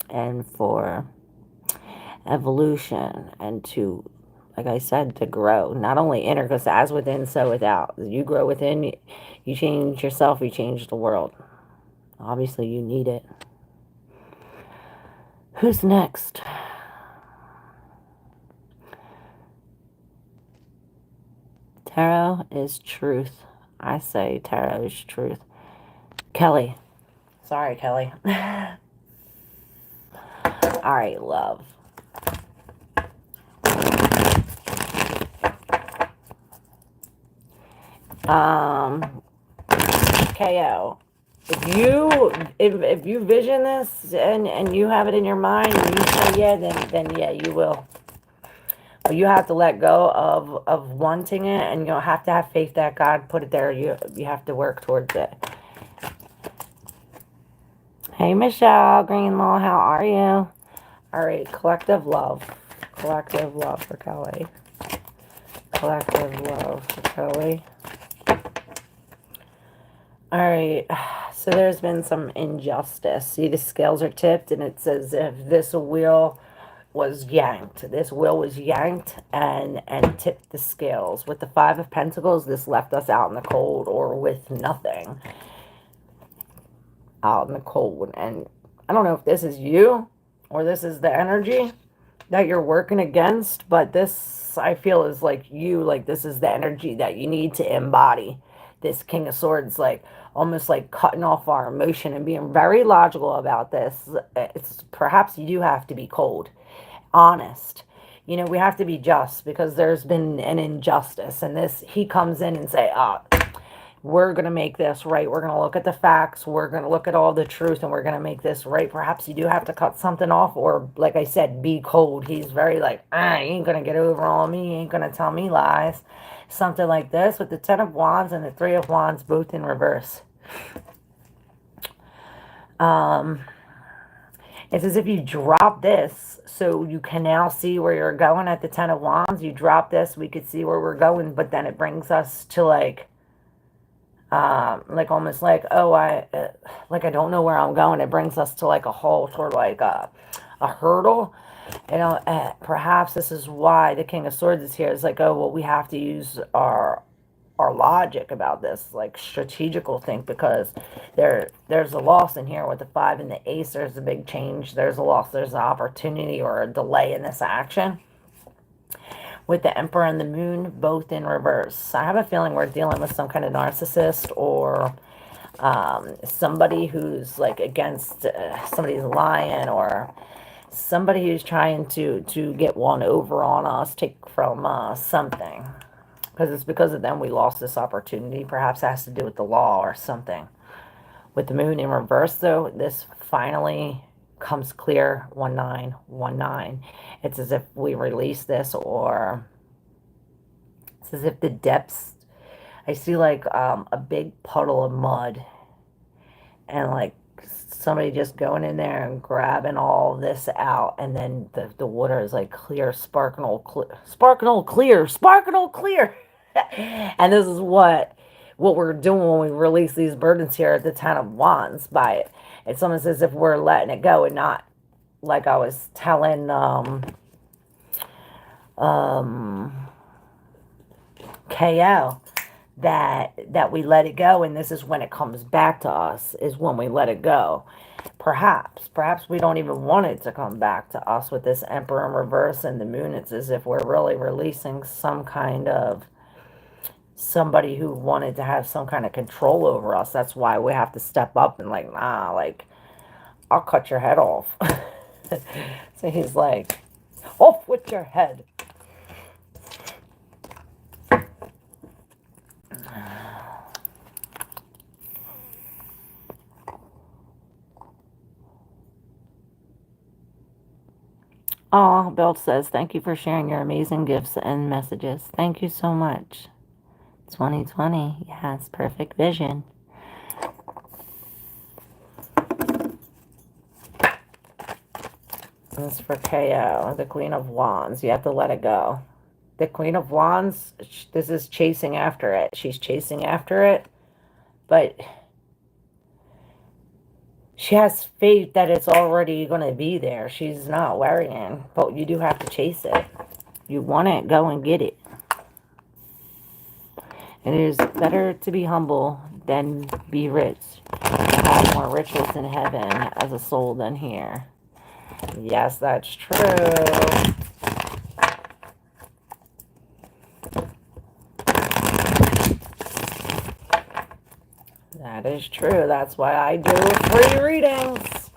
and for evolution and to, like I said, to grow. Not only inner, because as within, so without. You grow within, you change yourself, you change the world. Obviously, you need it. Who's next? Tarot is truth. I say tarot is truth. Kelly. Sorry, Kelly. All right, love. KO. If you vision this and you have it in your mind and you say yeah, then yeah, you will. But you have to let go of wanting it, and you'll have to have faith that God put it there. You have to work towards it. Hey, Michelle Greenlaw, how are you? All right, collective love. Collective love for Kelly. Collective love for Kelly. All right, so there's been some injustice. See, the scales are tipped, and it's as if this wheel was yanked. This wheel was yanked and tipped the scales. With the Five of Pentacles, this left us out in the cold or with nothing. Out in the cold. And I don't know if this is you or this is the energy that you're working against, but this I feel is like you, like this is the energy that you need to embody. This King of Swords, like almost like cutting off our emotion and being very logical about this. It's perhaps you do have to be cold, honest. You know, we have to be just because there's been an injustice, and this he comes in and say, we're going to make this right. We're going to look at the facts. We're going to look at all the truth, and we're going to make this right. Perhaps you do have to cut something off, or like I said, be cold. He's very like, you ain't going to get over on me. You ain't going to tell me lies. Something like this with the Ten of Wands and the Three of Wands both in reverse. It's as if you drop this so you can now see where you're going at the Ten of Wands. You drop this, we could see where we're going, but then it brings us to like almost like, oh, I don't know where I'm going. It brings us to like a halt or like a hurdle. You know, perhaps this is why the King of Swords is here. It's like, oh, well, we have to use our logic about this, like strategical think, because there's a loss in here with the Five and the Ace. There's a big change. There's a loss. There's an opportunity or a delay in this action. With the Emperor and the Moon both in reverse. I have a feeling we're dealing with some kind of narcissist or somebody who's like against somebody's lying, or somebody who's trying to get one over on us, take from something. Because it's because of them we lost this opportunity. Perhaps it has to do with the law or something. With the Moon in reverse, though, this finally comes clear. 1919. It's as if we release this, or it's as if the depths, I see like a big puddle of mud, and like somebody just going in there and grabbing all this out, and then the water is like clear, sparkle clear. And this is what we're doing when we release these burdens here at the Ten of Wands by it. It's almost as if we're letting it go, and not like I was telling KL that we let it go, and this is when it comes back to us, is when we let it go. Perhaps we don't even want it to come back to us with this Emperor in reverse and the Moon. It's as if we're really releasing some kind of somebody who wanted to have some kind of control over us. That's why we have to step up and like, nah, like, I'll cut your head off. So he's like, off with your head. Oh, Bill says, thank you for sharing your amazing gifts and messages. Thank you so much. 2020, yes, perfect vision. This is for KO, the Queen of Wands. You have to let it go. The Queen of Wands, this is chasing after it. She's chasing after it, but she has faith that it's already going to be there. She's not worrying, but you do have to chase it. You want it, go and get it. It is better to be humble than be rich. To have more riches in heaven as a soul than here. Yes, that's true. That is true. That's why I do free readings.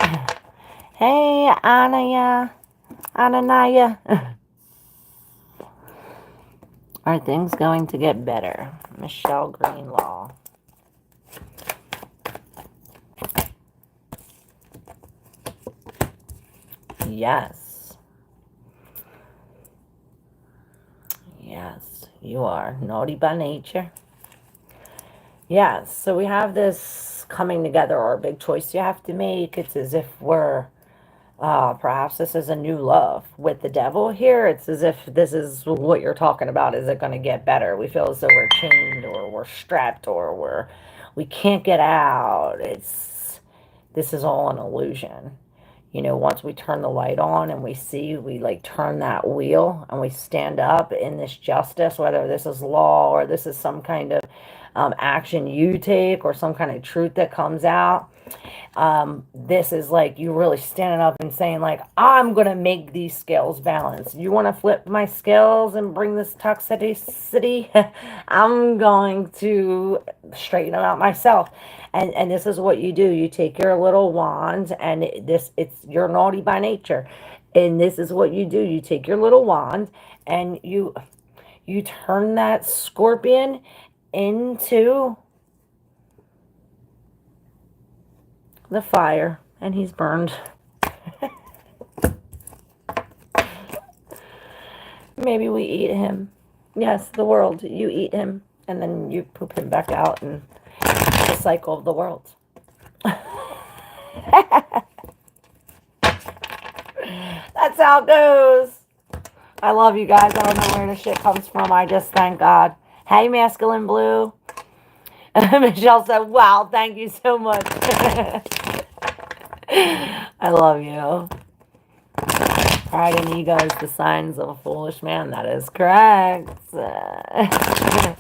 Hey, Ananaya. Are things going to get better? Michelle Greenlaw. Yes. Yes, you are. Naughty by nature. Yes, so we have this coming together, or a big choice you have to make. It's as if we're, perhaps this is a new love. With the devil here, it's as if this is what you're talking about. Is it going to get better? We feel as though we're chained, or we're strapped, or we can't get out. This is all an illusion. You know, once we turn the light on and we see, we like turn that wheel and we stand up in this justice, whether this is law or this is some kind of action you take or some kind of truth that comes out. This is like you really standing up and saying like, I'm going to make these scales balance. You want to flip my scales and bring this toxicity? I'm going to straighten them out myself. And this is what you do. You take your little wand, and it's you're naughty by nature. And this is what you do. You take your little wand and you turn that scorpion into the fire, and he's burned. Maybe we eat him. Yes, the world. You eat him, and then you poop him back out, and the cycle of the world. That's how it goes. I love you guys. I don't know where the shit comes from. I just thank God. Hey, Masculine Blue. Michelle said, wow, thank you so much. I love you. Pride and ego is the signs of a foolish man. That is correct. I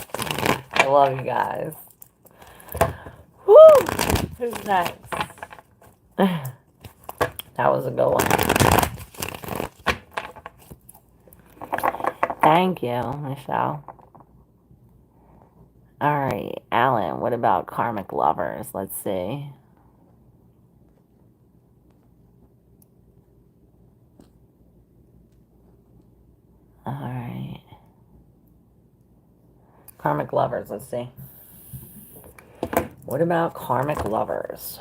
love you guys. Woo! Who's next? That was a good one. Thank you, Michelle. All right, Alan, what about karmic lovers? Let's see. All right. Karmic lovers, let's see. What about karmic lovers?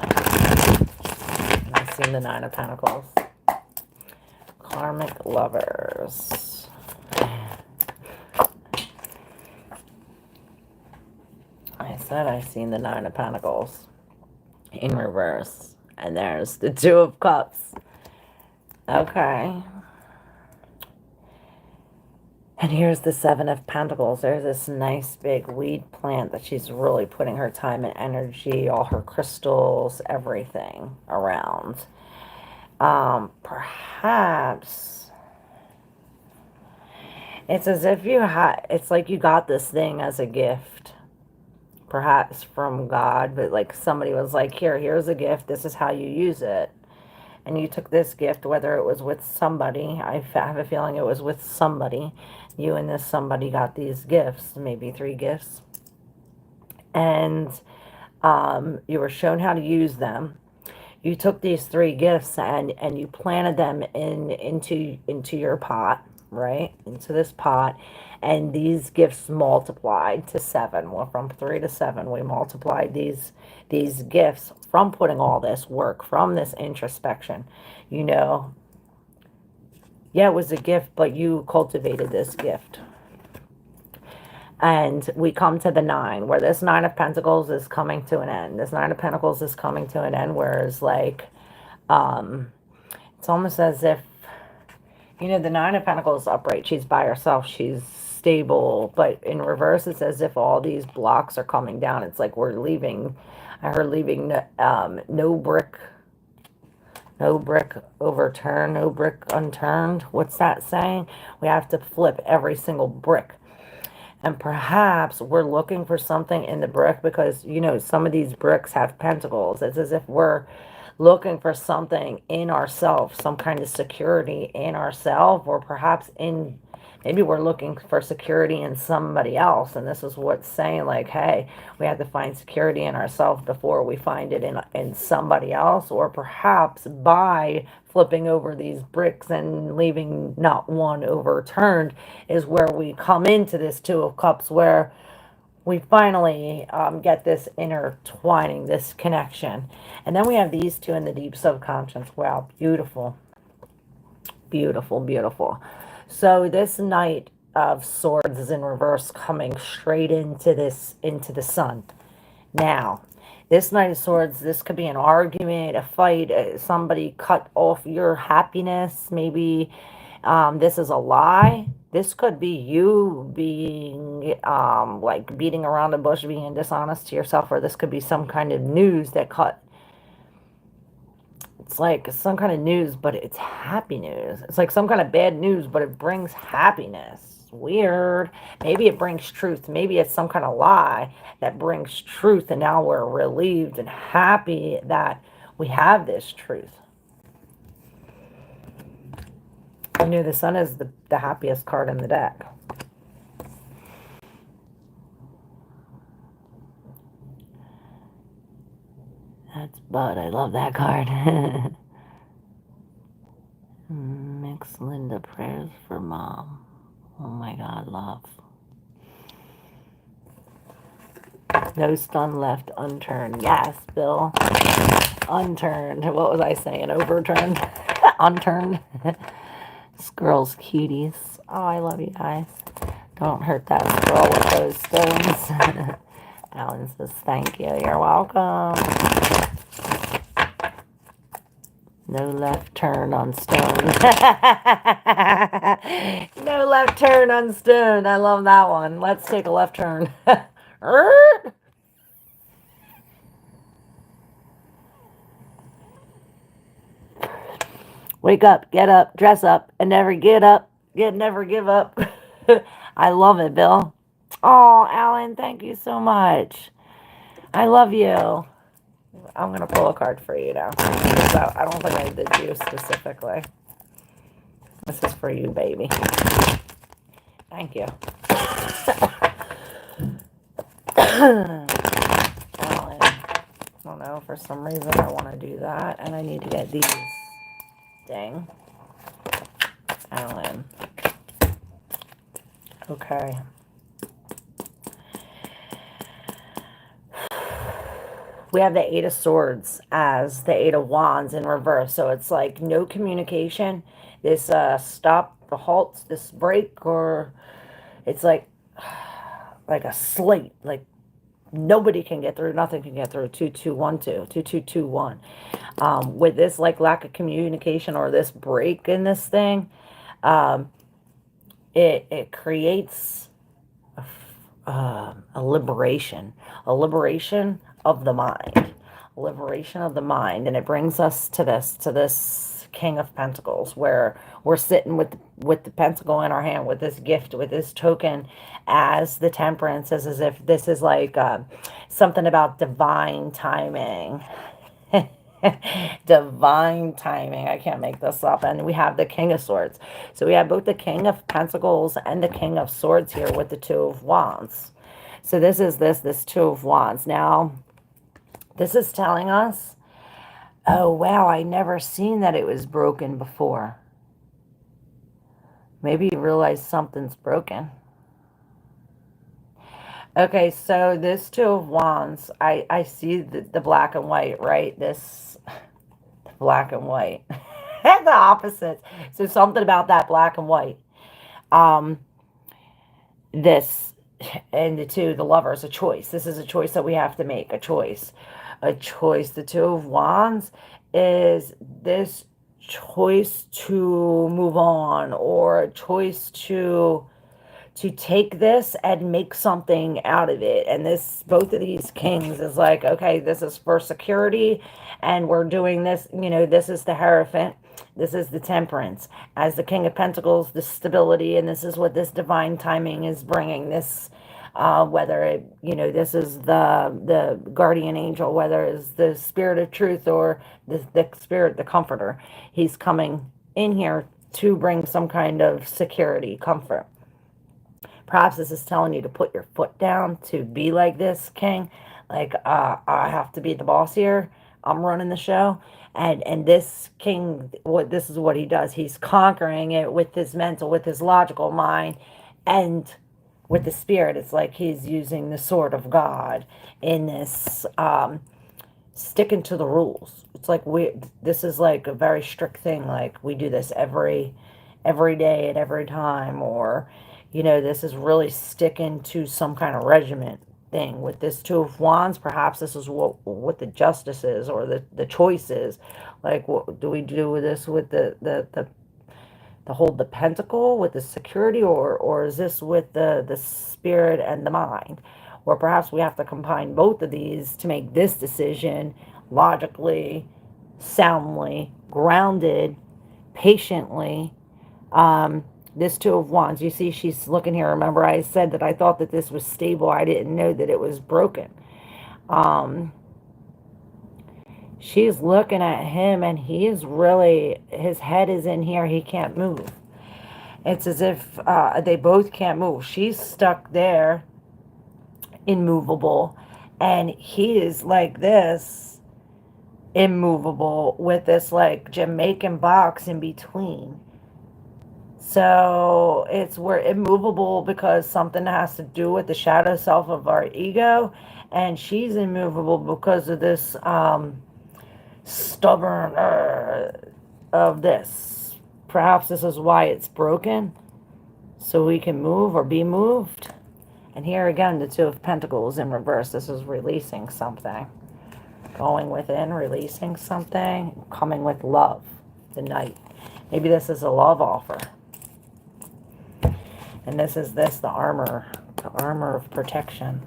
I've seen the Nine of Pentacles. Karmic lovers. I said I've seen the Nine of Pentacles in reverse. And there's the Two of Cups. Okay. And here's the Seven of Pentacles. There's this nice big weed plant that she's really putting her time and energy, all her crystals, everything around. Perhaps it's as if it's like you got this thing as a gift. Perhaps from God, but like somebody was like, here's a gift. This is how you use it. And you took this gift, whether it was with somebody. I have a feeling it was with somebody. You and this somebody got these gifts, maybe 3 gifts. And you were shown how to use them. You took these 3 gifts and you planted them into your pot, right? Into this pot. And these gifts multiplied to 7. Well, from 3 to 7, we multiplied these gifts from putting all this work, from this introspection. You know, Yeah, it was a gift, but you cultivated this gift. And we come to the nine, where this nine of pentacles is coming to an end. This nine of pentacles is coming to an end, whereas like, it's almost as if, you know, the nine of pentacles upright, she's by herself, she's stable, but in reverse, it's as if all these blocks are coming down. It's like we're leaving, I heard leaving, no brick overturned, no brick unturned. What's that saying? We have to flip every single brick. And perhaps we're looking for something in the brick because, you know, some of these bricks have pentacles. It's as if we're looking for something in ourselves, some kind of security in ourselves, or perhaps in, maybe we're looking for security in somebody else. And this is what's saying, like, hey, we have to find security in ourselves before we find it in somebody else, or perhaps by flipping over these bricks and leaving not one overturned is where we come into this Two of Cups, where we finally get this intertwining, this connection. And then we have these two in the deep subconscious. Wow, beautiful. Beautiful, beautiful. So this Knight of Swords is in reverse, coming straight into this, into the sun. Now, this Knight of Swords, this could be an argument, a fight, somebody cut off your happiness. Maybe this is a lie. This could be you being, like, beating around the bush, being dishonest to yourself, or this could be some kind of news that cut. It's like some kind of news, but it's happy news. It's like some kind of bad news, but it brings happiness. Weird. Maybe it brings truth. Maybe it's some kind of lie that brings truth, and now we're relieved and happy that we have this truth. You know, the sun is the happiest card in the deck. That's Bud. I love that card. Mix Linda prayers for mom. Oh my God, love. No stone left unturned. Yes, Bill. Unturned. What was I saying? Overturned? Unturned? Squirrels, cuties. Oh, I love you guys. Don't hurt that squirrel with those stones. Alan says, thank you. You're welcome. No left turn on stone. No left turn on stone. I love that one. Let's take a left turn. Wake up, get up, dress up, and never get up. Never give up. I love it, Bill. Oh, Alan, thank you so much. I love you. I'm going to pull a card for you now. I don't think I did you specifically. This is for you, baby. Thank you. Alan. I don't know, for some reason I want to do that, and I need to get these. Dang. Alan. Okay. We have the Eight of Swords as the Eight of Wands in reverse. So it's like no communication. This stop, the halt, this break, or it's like a slate. Like nobody can get through. Nothing can get through. 2212. 2221. With this like lack of communication or this break in this thing, it creates a liberation of the mind, and it brings us to this King of Pentacles, where we're sitting with the pentacle in our hand, with this gift, with this token as the Temperance, as if this is like something about divine timing. Divine timing. I can't make this up. And we have the King of Swords. So we have both the King of Pentacles and the King of Swords here with the Two of Wands. So this is this Two of Wands. Now, this is telling us, oh, wow, I never seen that it was broken before. Maybe you realize something's broken. Okay, so this Two of Wands, I see the black and white, right? This black and white. the opposites. So something about that black and white. Um, this and the two, the lovers, a choice. This is a choice that we have to make. A choice. A choice. The Two of Wands is this choice to move on, or a choice to take this and make something out of it. And this, both of these kings is like, okay, this is for security, and we're doing this, this is the Hierophant, this is the Temperance. As the King of Pentacles, the stability, and this is what this divine timing is bringing. This, whether it, this is the guardian angel, whether it's the spirit of truth, or the spirit, the comforter. He's coming in here to bring some kind of security, comfort. Perhaps this is telling you to put your foot down, to be like this king. Like, I have to be the boss here. I'm running the show. And this king, this is what he does. He's conquering it with his mental, with his logical mind, and with the spirit. It's like he's using the sword of God in this, sticking to the rules. It's like this is like a very strict thing. Like, we do this every day at every time, or this is really sticking to some kind of regiment thing. With this Two of Wands, perhaps this is what the justice is, or the choice is. Like, what do we do with this, with the hold the pentacle, with the security, or is this with the spirit and the mind? Or perhaps we have to combine both of these to make this decision logically, soundly, grounded, patiently. This Two of Wands, you see, she's looking here. Remember, I said that I thought that this was stable. I didn't know that it was broken. She's looking at him, and he is really, his head is in here. He can't move. It's as if they both can't move. She's stuck there, immovable, and he is like this, immovable, with this like Jamaican box in between. So we're immovable because something has to do with the shadow self of our ego, and she's immovable because of this stubborn of this. Perhaps this is why it's broken, so we can move or be moved. And here again, the Two of Pentacles in reverse. This is releasing something, going within, releasing something, coming with love. The Knight. Maybe this is a love offer. And this is the armor of protection.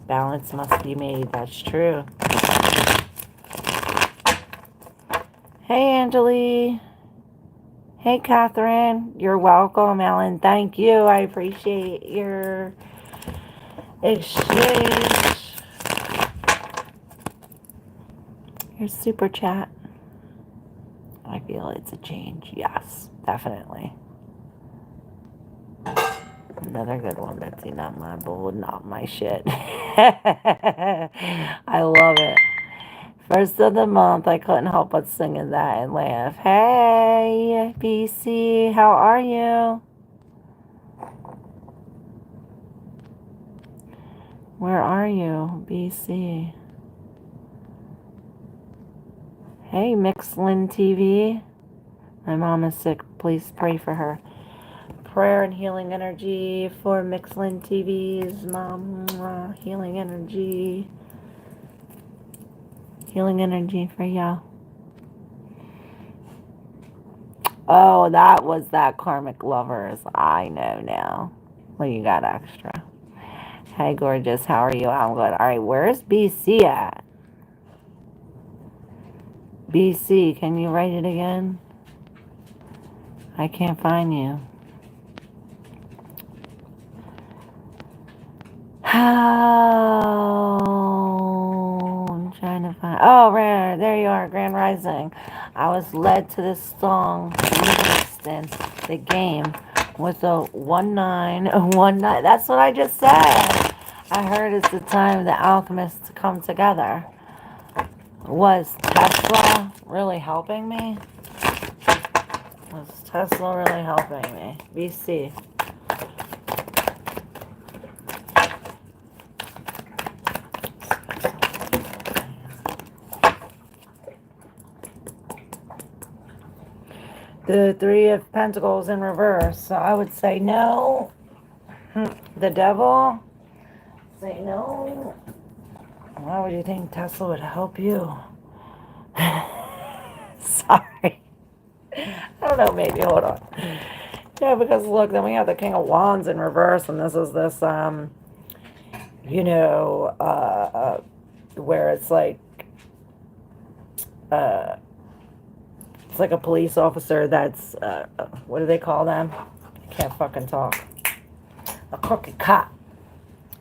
Balance must be made. That's true. Hey, Angeli. Hey, Catherine. You're welcome, Ellen. Thank you. I appreciate your exchange. Your super chat. I feel it's a change. Yes, definitely. Another good one, Betsy. Not my bull, not my shit. I love it. First of the month, I couldn't help but singing that and laugh. Hey, BC, how are you? Where are you, BC? Hey, Mixlin TV. My mom is sick. Please pray for her. Prayer and healing energy for Mixlin TV's mom. Healing energy. Healing energy for y'all. Oh, that was that Karmic Lovers. I know now. Well, you got extra. Hey, gorgeous. How are you? I'm good. All right, where's BC at? BC, can you write it again? I can't find you. Oh, I'm trying to find. Oh, right, there you are, Grand Rising. I was led to this song, Resistance, the game, with a 1919. That's what I just said. I heard it's the time of the alchemists to come together. Was Tesla really helping me? Was Tesla really helping me? BC. the Three of Pentacles in reverse. So I would say no. The Devil. Say no. Why would you think Tesla would help you? Sorry. I don't know, maybe. Hold on. Yeah, because look, then we have the King of Wands in reverse, and this is this, you know, where it's like a police officer that's, what do they call them? I can't fucking talk. A crooked cop.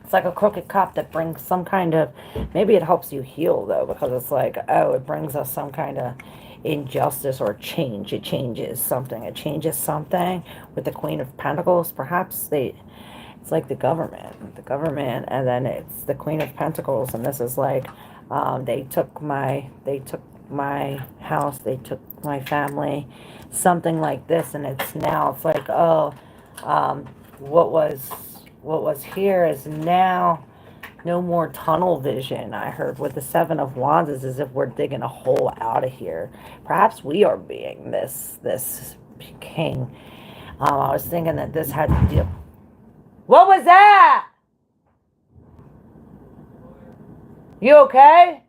It's like a crooked cop that brings some kind of, maybe it helps you heal though, because it's like, oh, it brings us some kind of injustice or change. It changes something. It changes something with the Queen of Pentacles. Perhaps it's like the government, and then it's the Queen of Pentacles, and this is like, they took my house, they took my family, something like this, and it's like, oh, what was here is now no more tunnel vision. I heard with the Seven of Wands is as if we're digging a hole out of here. Perhaps we are being this king. I was thinking that this had to do. What was that? You okay?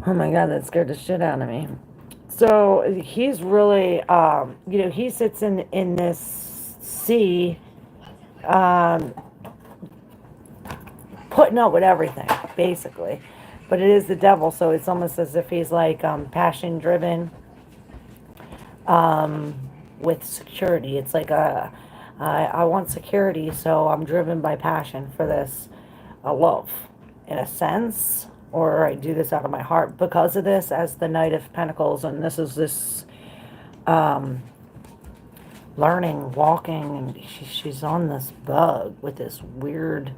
Oh my God, that scared the shit out of me. So he's really, you know, he sits in this sea, putting up with everything, basically. But it is the devil, so it's almost as if he's like passion driven, with security. It's like I want security, so I'm driven by passion for this, love, in a sense. Or I do this out of my heart because of this, as the Knight of Pentacles, and this is this learning, walking, and she's on this bug with this weird,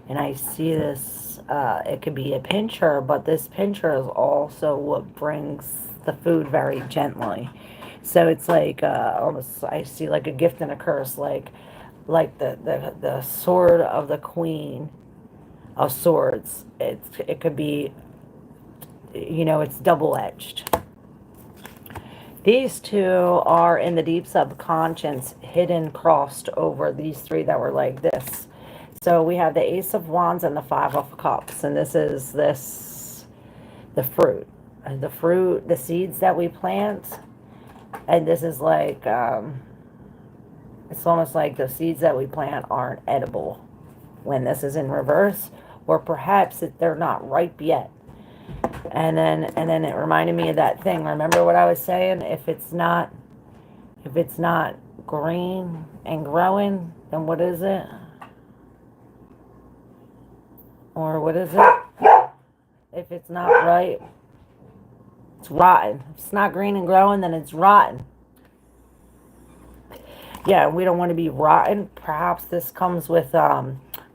and I see this, it could be a pincher, but this pincher is also what brings the food very gently. So it's like, almost, I see like a gift and a curse, like the sword of the Queen of Swords. It could be, you know, it's double-edged. These two are in the deep subconscious, hidden, crossed over these three that were like this. So we have the Ace of Wands and the Five of Cups, and this is the fruit, the seeds that we plant, and this is like, it's almost like the seeds that we plant aren't edible when this is in reverse, or perhaps they're not ripe yet. And then it reminded me of that thing. Remember what I was saying? If it's not green and growing, then what is it? Or what is it? If it's not ripe, it's rotten. If it's not green and growing, then it's rotten. Yeah, we don't want to be rotten. Perhaps this comes with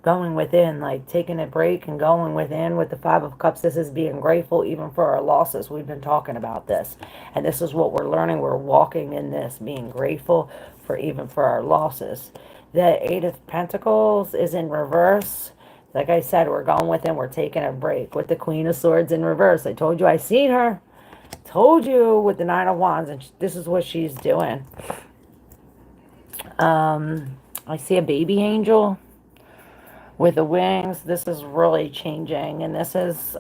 going within, like taking a break and going within with the Five of Cups. This is being grateful even for our losses. We've been talking about this, and this is what we're learning. We're walking in this, being grateful for even for our losses. The Eight of Pentacles is in reverse. Like I said, we're going within. We're taking a break with the Queen of Swords in reverse. I told you I seen her. Told you with the Nine of Wands, and this is what she's doing. I see a baby angel with the wings. This is really changing, and this is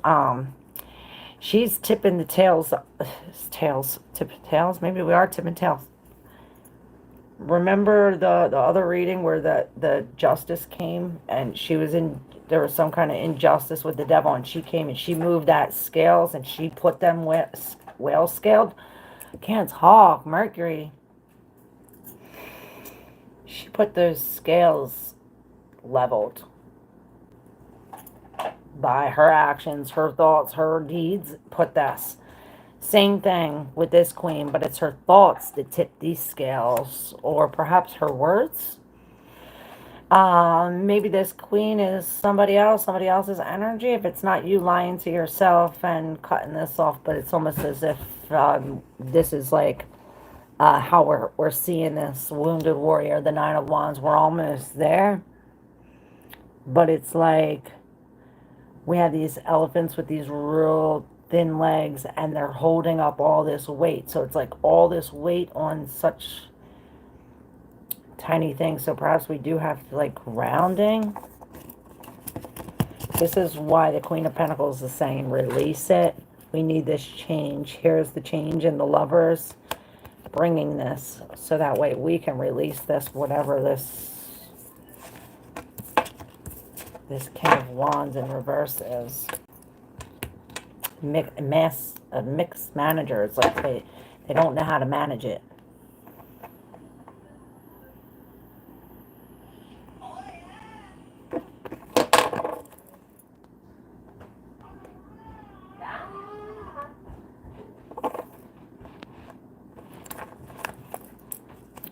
she's tipping the tails, tipping tails. Maybe we are tipping tails. Remember the other reading where the justice came, and she was in, there was some kind of injustice with the devil, and she came and she moved that scales and she put them whale scaled. Can't talk. Mercury. She put those scales leveled by her actions, her thoughts, her deeds. Put this. Same thing with this queen, but it's her thoughts that tip these scales, or perhaps her words. Maybe this queen is somebody else's energy. If it's not you lying to yourself and cutting this off, but it's almost as if this is like how we're seeing this wounded warrior, the Nine of Wands. We're almost there, but it's like we have these elephants with these real thin legs, and they're holding up all this weight. So it's like all this weight on such tiny things. So perhaps we do have to, like, grounding. This is why the Queen of Pentacles is saying release it. We need this change. Here's the change in the Lovers, bringing this so that way we can release this, whatever this King of Wands in reverse is. Mixed manager. It's like they don't know how to manage it.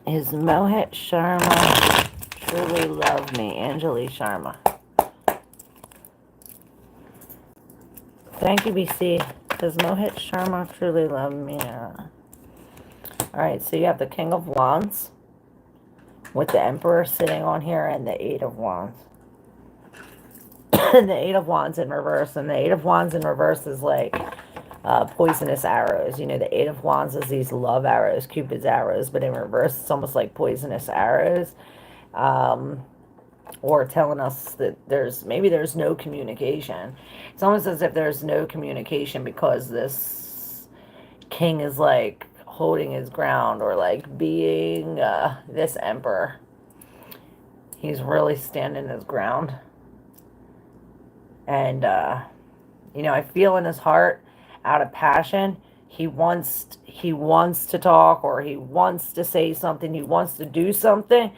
Is Mohit Sharma truly love me? Anjali Sharma. Thank you, BC. Does Mohit Sharma truly love me? Alright, so you have the King of Wands with the Emperor sitting on here and the Eight of Wands. And the Eight of Wands in reverse. And the Eight of Wands in reverse is like poisonous arrows. You know, the Eight of Wands is these love arrows, Cupid's arrows, but in reverse it's almost like poisonous arrows. Or telling us that maybe there's no communication. It's almost as if there's no communication because this king is like holding his ground, or like being this emperor. He's really standing his ground. And, you know, I feel in his heart, out of passion, he wants to talk, or he wants to say something, he wants to do something.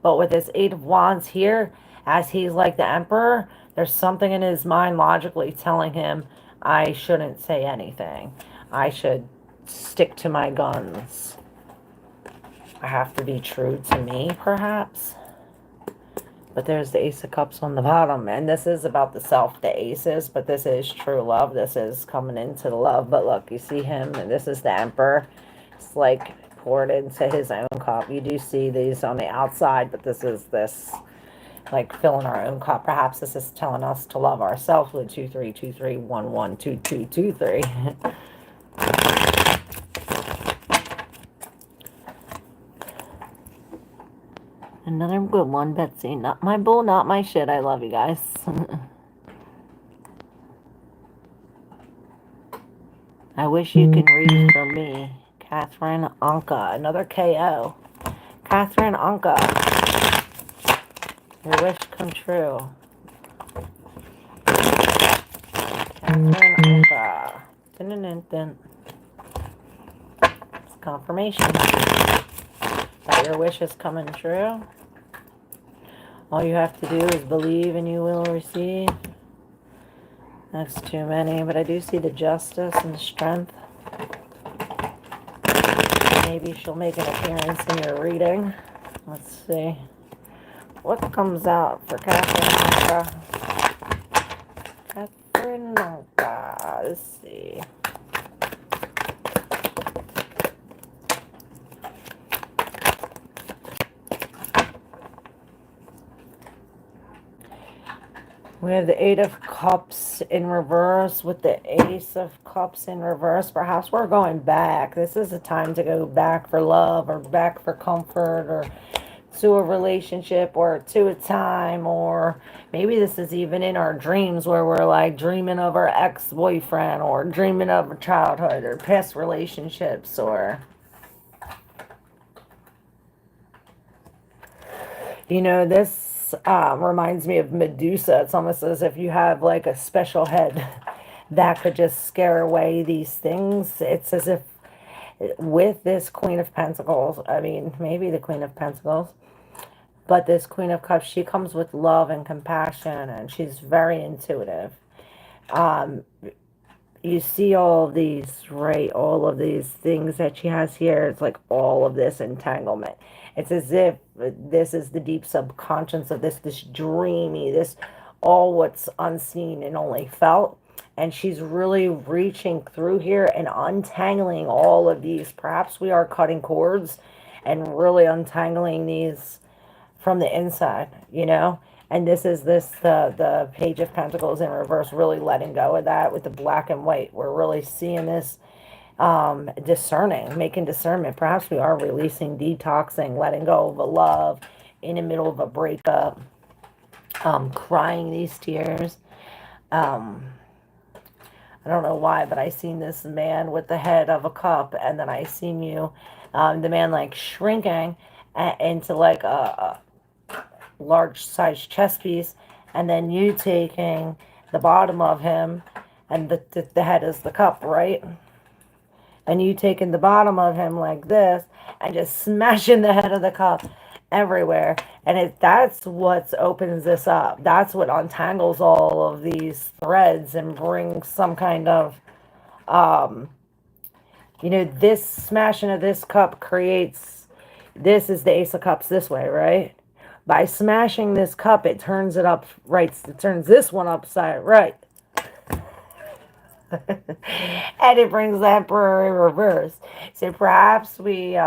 But with this Eight of Wands here, as he's like the Emperor, there's something in his mind logically telling him, I shouldn't say anything. I should stick to my guns. I have to be true to me, perhaps. But there's the Ace of Cups on the bottom. And this is about the self, the aces. But this is true love. This is coming into the love. But look, you see him. And this is the Emperor. It's like poured into his own cup. You do see these on the outside. But this is like filling our own cup. Perhaps this is telling us to love ourselves with 2323112223. Another good one, Betsy. Not my bull, not my shit. I love you guys. I wish you can read for me. Catherine Anka. Another KO. Catherine Anka. Your wish come true. Catherine Anka. Dun, dun, dun, dun. It's confirmation that your wish is coming true. All you have to do is believe and you will receive. That's too many, but I do see the justice and the strength. Maybe she'll make an appearance in your reading. Let's see. What comes out for Catherine Anka? Catherine Anka. Let's see. We have the Eight of Cups in reverse with the Ace of Cups in reverse. Perhaps we're going back. This is a time to go back for love, or back for comfort, or to a relationship, or to a time, or maybe this is even in our dreams where we're like dreaming of our ex-boyfriend, or dreaming of a childhood or past relationships, or, you know, this reminds me of Medusa. It's almost as if you have like a special head that could just scare away these things. It's as if with this Queen of Pentacles, I mean, maybe the Queen of Pentacles, but this Queen of Cups, she comes with love and compassion, and she's very intuitive. You see all of these, right? All of these things that she has here. It's like all of this entanglement. It's as if this is the deep subconscious of this dreamy, this all what's unseen and only felt. And she's really reaching through here and untangling all of these. Perhaps we are cutting cords and really untangling these from the inside, you know? And this is the Page of Pentacles in reverse, really letting go of that with the black and white. We're really seeing this discerning, making discernment. Perhaps we are releasing, detoxing, letting go of a love in the middle of a breakup, crying these tears. I don't know why, but I seen this man with the head of a cup, and then I seen you, the man like shrinking into like a large size chess piece, and then you taking the bottom of him, and the head is the cup, right? And you taking the bottom of him like this, and just smashing the head of the cup everywhere. And that's what opens this up. That's what untangles all of these threads and brings some kind of, this smashing of this cup creates, this is the Ace of Cups this way, right? By smashing this cup, it turns it up right. It turns this one upside right. And it brings the Emperor in reverse. So perhaps we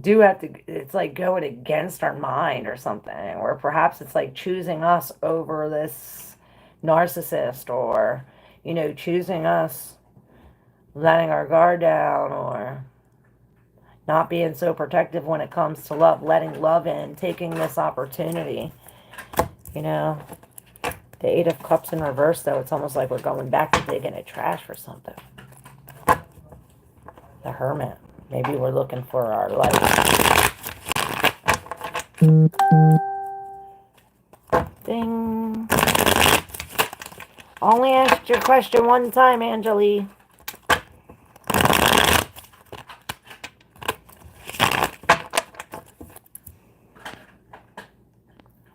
do have to, it's like going against our mind or something. Or perhaps it's like choosing us over this narcissist, or, choosing us, letting our guard down, or not being so protective when it comes to love, letting love in, taking this opportunity. The Eight of Cups in reverse, though, it's almost like we're going back to digging a trash for something. The Hermit. Maybe we're looking for our life. Ding. Only asked your question one time, Angeli.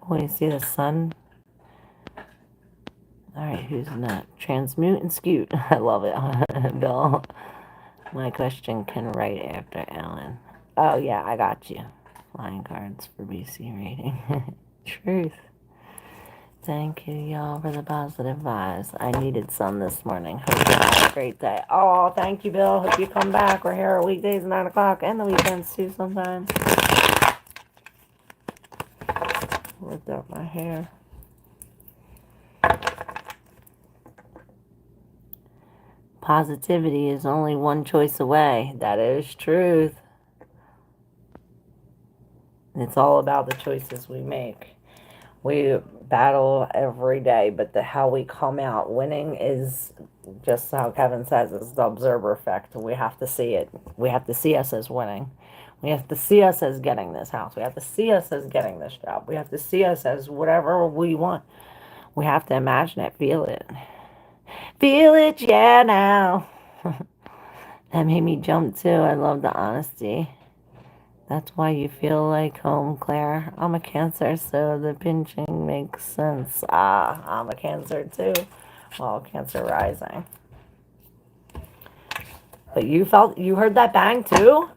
Oh, you see the sun? Alright, who's not? Transmute and scoot. I love it, Bill. My question can write after Ellen. Oh, yeah, I got you. Flying cards for BC rating. Truth. Thank you, y'all, for the positive vibes. I needed some this morning. Hope you have a great day. Oh, thank you, Bill. Hope you come back. We're here weekdays 9 o'clock and the weekends, too, sometimes. Lift up my hair. Positivity is only one choice away. That is truth. It's all about the choices we make. We battle every day, but how we come out winning is just how Kevin says, is the observer effect. We have to see it. We have to see us as winning. We have to see us as getting this house. We have to see us as getting this job. We have to see us as whatever we want. We have to imagine it, feel it. Feel it, yeah, now. That made me jump too. I love the honesty. That's why you feel like home, Claire. I'm a Cancer, so the pinching makes sense. I'm a Cancer too. Well, Cancer rising. But you heard that bang too?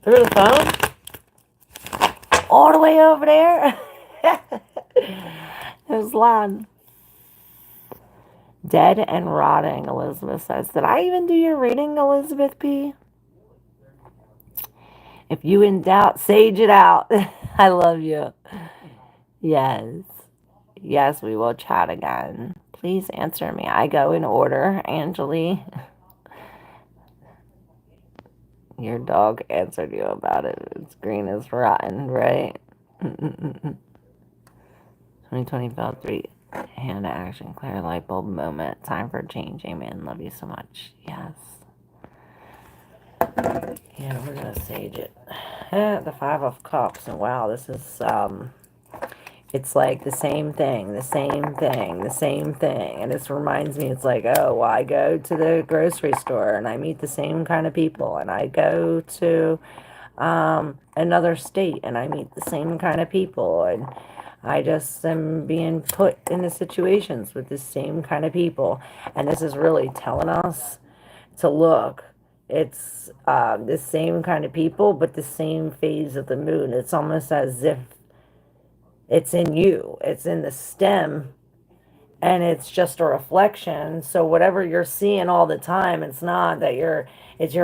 Through the phone? All the way over there? It was loud. Dead and rotting, Elizabeth says. Did I even do your reading, Elizabeth P? If you in doubt, sage it out. I love you. Yes. Yes, we will chat again. Please answer me. I go in order, Angeli. Your dog answered you about it. Its green is rotten, right? 2020 felt 3. Hand to action, clear light bulb moment. Time for change. Amen. Love you so much. Yes. Yeah, we're gonna sage it. The Five of Cups. And wow, this is it's like the same thing, the same thing, the same thing. And this reminds me, it's like, oh, well, I go to the grocery store and I meet the same kind of people, and I go to another state and I meet the same kind of people, and I just am being put into situations with the same kind of people. And this is really telling us to look. It's the same kind of people, but the same phase of the moon. It's almost as if it's in you. It's in the stem, and it's just a reflection. So whatever you're seeing all the time, it's not that you're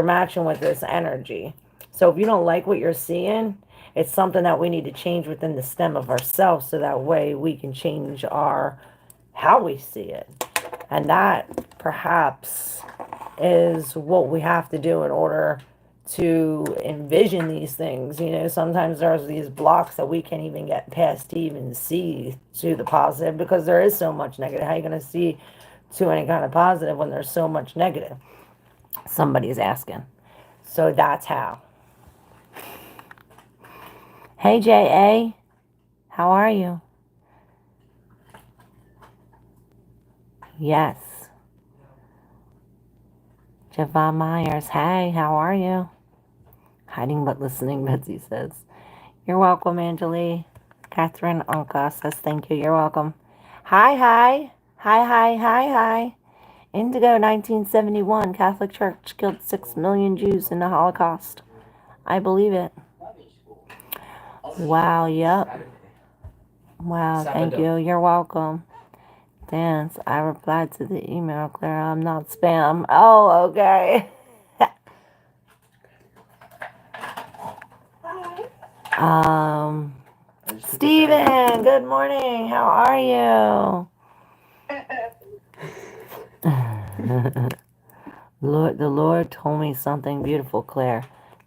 matching with this energy. So if you don't like what you're seeing, It's something that we need to change within the stem of ourselves so that way we can change how we see it. And that perhaps is what we have to do in order to envision these things. Sometimes there's these blocks that we can't even get past to even see to the positive because there is so much negative. How are you going to see to any kind of positive when there's so much negative? Somebody's asking. So that's how. Hey, J.A., how are you? Yes. Javon Myers, hey, how are you? Hiding but listening, Betsy says. You're welcome, Angelie. Catherine Anka says thank you. You're welcome. Hi, hi. Hi, hi, hi, hi. Indigo 1971. Catholic Church killed 6 million Jews in the Holocaust. I believe it. Wow, yep. Wow, thank you. You're welcome. Dance. I replied to the email, Claire. I'm not spam. Oh, okay. Steven, good morning. How are you? The Lord told me something beautiful, Claire.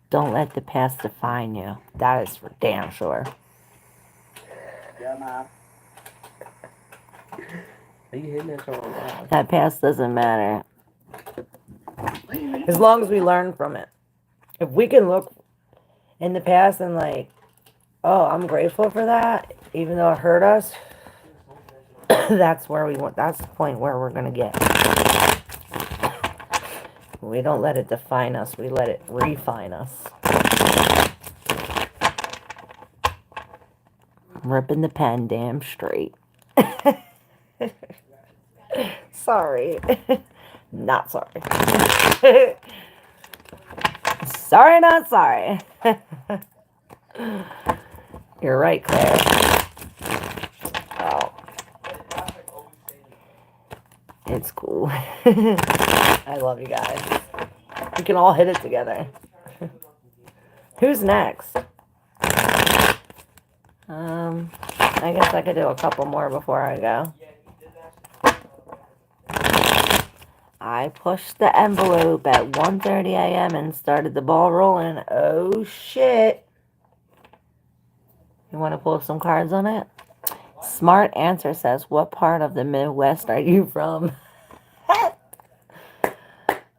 Don't let the past define you. That is for damn sure. Yeah, Mom. Are you hitting that so loud? That past doesn't matter. As long as we learn from it. If we can look in the past and like, oh, I'm grateful for that, even though it hurt us, that's where we want. That's the point where we're going to get. We don't let it define us. We let it refine us. Ripping the pen damn straight. Sorry. Not sorry. Sorry, not sorry. You're right, Claire. Oh. It's cool. I love you guys. We can all hit it together. Who's next? I guess I could do a couple more before I go. I pushed the envelope at 1:30 a.m. and started the ball rolling. Oh, shit. You want to pull some cards on it? Smart Answer says, what part of the Midwest are you from?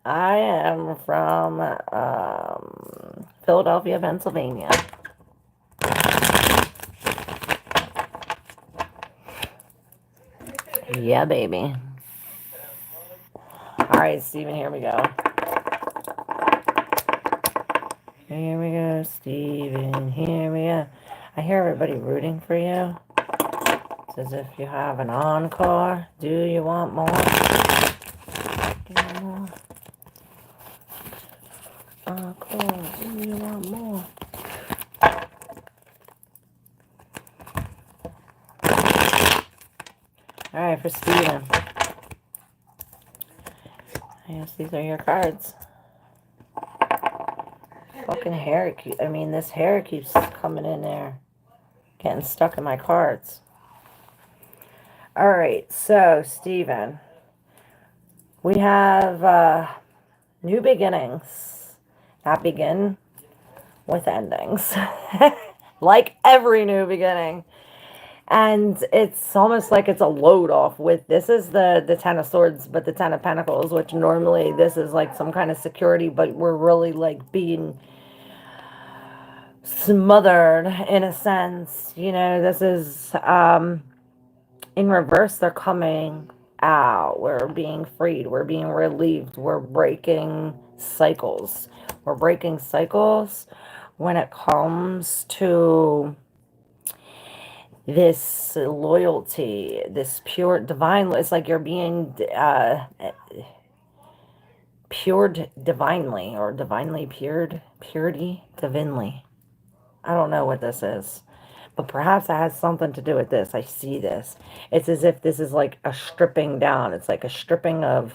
I am from Philadelphia, Pennsylvania. Yeah, baby. All right, Steven, here we go. Here we go, Steven. Here we go. I hear everybody rooting for you. It's as if you have an encore. Do you want more? Do you want more? Encore. Do you want more? All right, for Steven. I guess these are your cards. Fucking hair. This hair keeps coming in there. Getting stuck in my cards. All right, so, Steven. We have new beginnings. Not begin with endings. Like every new beginning. And it's almost like it's a load off with, this is the Ten of Swords, but the Ten of Pentacles, which normally this is like some kind of security, but we're really like being smothered in a sense. This is, in reverse, they're coming out. We're being freed. We're being relieved. We're breaking cycles. We're breaking cycles when it comes to this loyalty, this pure divine. It's like you're being pured divinely, or divinely pured, purity divinely. I don't know what this is, but perhaps it has something to do with this. I see this. It's as if this is like a stripping down. It's like a stripping of,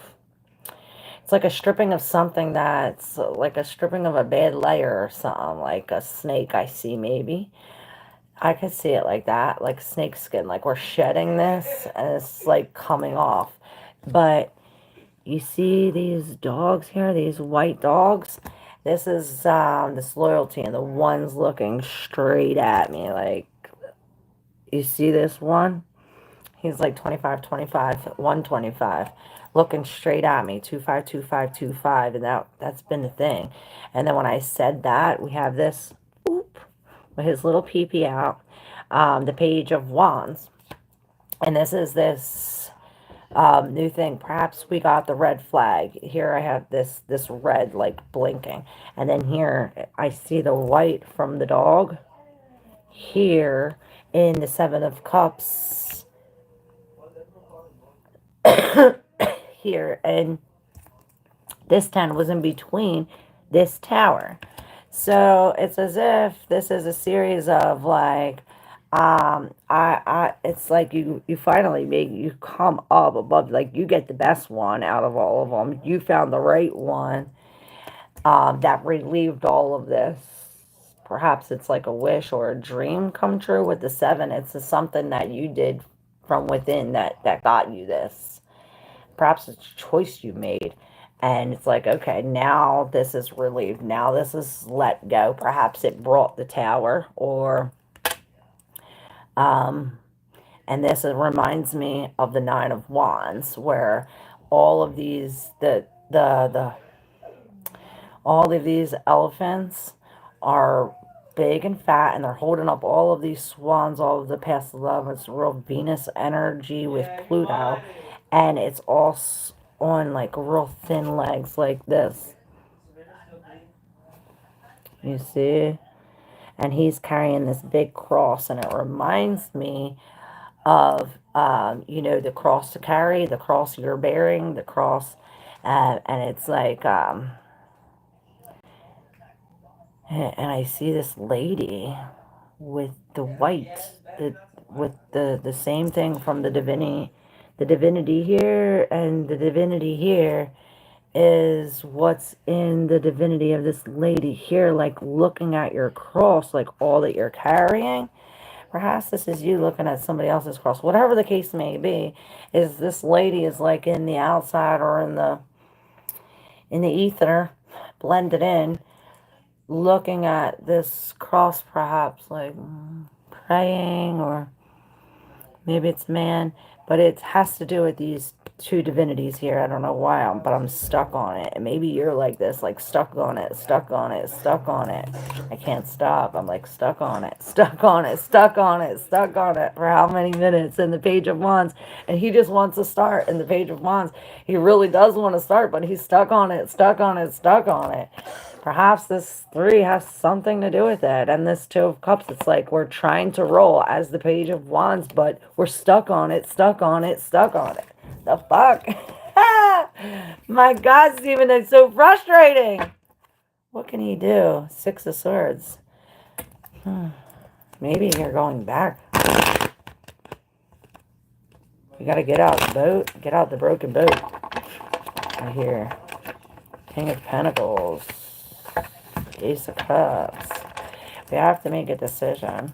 It's like a stripping of something that's like a stripping of a bad layer or something, like a snake I see maybe. I could see it like that, like snake skin, like we're shedding this and it's like coming off. But you see these dogs here, these white dogs? This is disloyalty, and the one's looking straight at me. Like, you see this one? He's like 25, 25, 125, looking straight at me, 25, 25, 25, and that's been the thing. And then when I said that, we have this, oop, with his little pee-pee out, the Page of Wands. And this is this new thing. Perhaps we got the red flag. Here I have this red, like, blinking. And then here I see the white from the dog. Here in the Seven of Cups. Here, and this 10 was in between this tower. So it's as if this is a series of like it's like you finally you come up above, like you get the best one out of all of them. You found the right one that relieved all of this. Perhaps it's like a wish or a dream come true with the 7. It's something that you did from within that got you this. Perhaps it's a choice you made. And it's like, okay, now this is relieved. Now this is let go. Perhaps it brought the tower, or and this reminds me of the 9 of Wands, where all of these all of these elephants are big and fat, and they're holding up all of these swans, all of the past love. It's real Venus energy with Pluto, and it's all on like real thin legs like this. You see? And he's carrying this big cross, and it reminds me of, you know, the cross to carry, the cross you're bearing, the cross, and it's like, and I see this lady with the white, with the same thing from the divinity here, and the divinity here is what's in the divinity of this lady here, like looking at your cross, like all that you're carrying. Perhaps this is you looking at somebody else's cross. Whatever the case may be, is this lady is like in the outside or in the ether, blended in, looking at this cross, perhaps like praying, or maybe it's man, but it has to do with these 2 divinities here. I don't know why, but I'm stuck on it. And maybe you're like this, like stuck on it, stuck on it, stuck on it. I can't stop. I'm like stuck on it, stuck on it, stuck on it, stuck on it for how many minutes in the Page of Wands. And he just wants to start in the Page of Wands. He really does want to start, but he's stuck on it, stuck on it, stuck on it. Perhaps this 3 has something to do with it. And this 2 of Cups, it's like we're trying to roll as the Page of Wands, but we're stuck on it, stuck on it, stuck on it. The fuck? My God, Stephen, it's so frustrating. What can he do? 6 of Swords. Maybe you're going back. You gotta get out the boat. Get out the broken boat. Right here. King of Pentacles. Ace of Cups. We have to make a decision.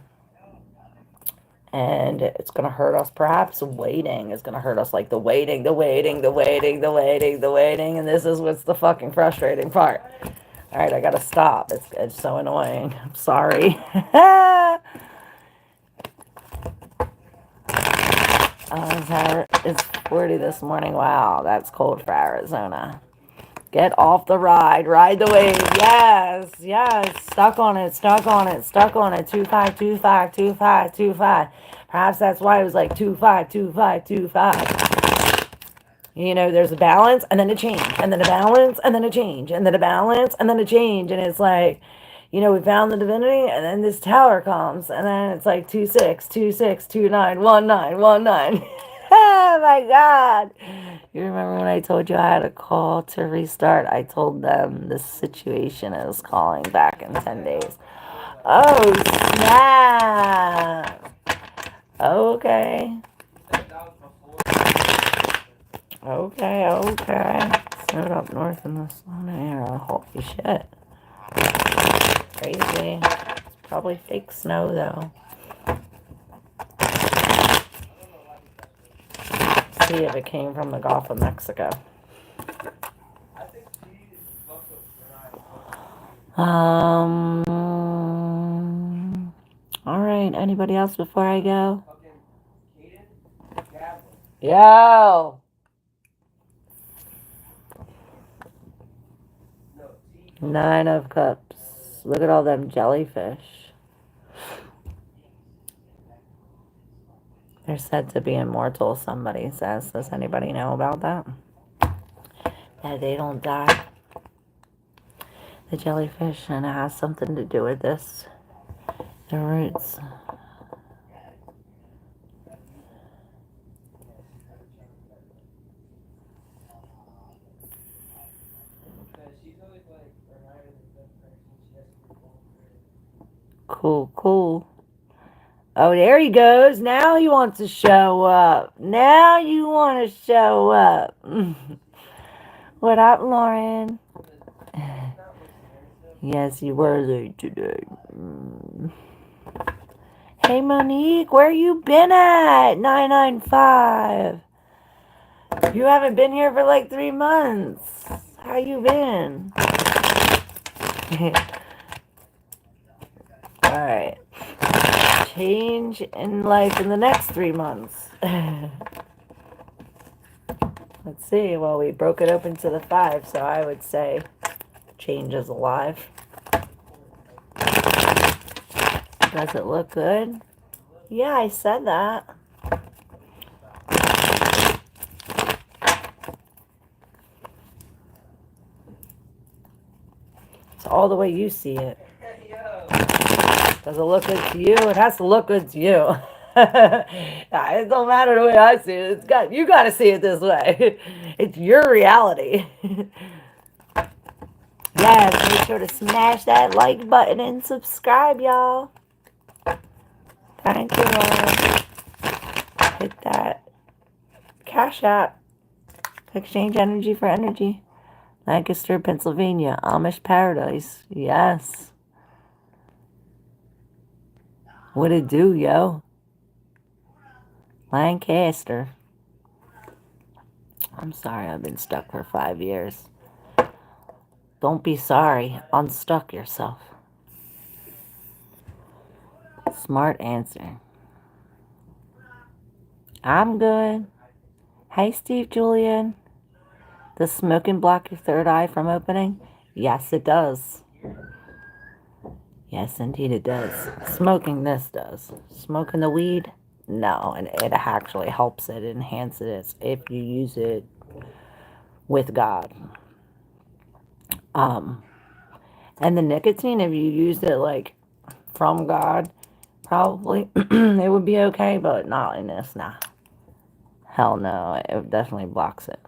And it's going to hurt us. Perhaps waiting is going to hurt us. Like the waiting, the waiting, the waiting, the waiting, the waiting. And this is what's the fucking frustrating part. All right, I got to stop. It's so annoying. I'm sorry. It's 40 this morning. Wow, that's cold for Arizona. Get off the ride. Ride the wave. Yes, yes. Stuck on it, stuck on it, stuck on it. 25, 25, 25, 25. Perhaps that's why it was like 25, 25, 25. You know, there's a balance and then a change, and then a balance and then a change, and then a balance and then a change. And it's like, you know, we found the divinity, and then this tower comes, and then it's like 26, 26, 29, 19, 19. Oh my God. You remember when I told you I had a call to restart? I told them the situation is calling back in 10 days. Oh, snap. Okay. Okay. snowed up north in this area. Holy shit. Crazy. It's probably fake snow though. Let's see if it came from the Gulf of Mexico. Alright, anybody else before I go? Yo! Nine of Cups. Look at all them jellyfish. They're said to be immortal, somebody says. Does anybody know about that? That they don't die. The jellyfish, and it has something to do with this. The roots. Cool, cool. Oh, there he goes. Now he wants to show up. Now you want to show up. What up, Lauren? Yes, you were late today. Hey, Monique, where you been at? 995. You haven't been here for like 3 months. How you been? Alright. Change in life in the next 3 months. Let's see. Well, we broke it open to the 5, so I would say change is alive. Does it look good? Yeah, I said that. It's all the way you see it. Does it look good to you? It has to look good to you. It don't matter the way I see it. You got to see it this way. It's your reality. Yes, make sure to smash that like button and subscribe, y'all. Thank you, Lauren. Hit that Cash App. Exchange energy for energy. Lancaster, Pennsylvania. Amish Paradise. Yes. What it do, yo? Lancaster. I'm sorry I've been stuck for 5 years. Don't be sorry. Unstuck yourself. Smart answer. I'm good. Hey, Steve Julian. Does smoking block your third eye from opening? Yes, it does. Yes, indeed it does. Smoking this does. Smoking the weed? No, and it actually helps it, enhances it if you use it with God. And the nicotine, if you used it like from God, probably it would be okay, but not in this. Nah. Hell no, it definitely blocks it.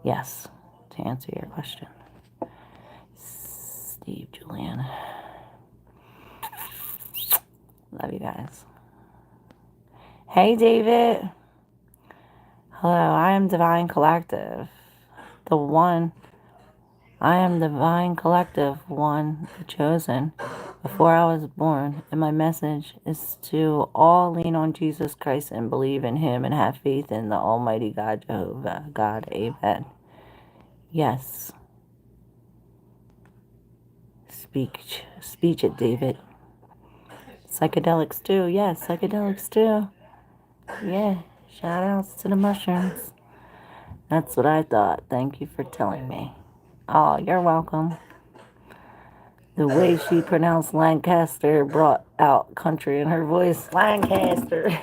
Yes, to answer your question. Steve Julian. Love you guys. Hey, David. Hello, I am Divine Collective. The one. I am Divine Collective, one, the chosen, before I was born. And my message is to all lean on Jesus Christ and believe in Him and have faith in the Almighty God, Jehovah, God, Amen. Yes. Speech it, David. Psychedelics too. Yes, psychedelics too. Yeah. Shout outs to the mushrooms. That's what I thought. Thank you for telling me. Oh, you're welcome. The way she pronounced Lancaster brought out country in her voice. Lancaster.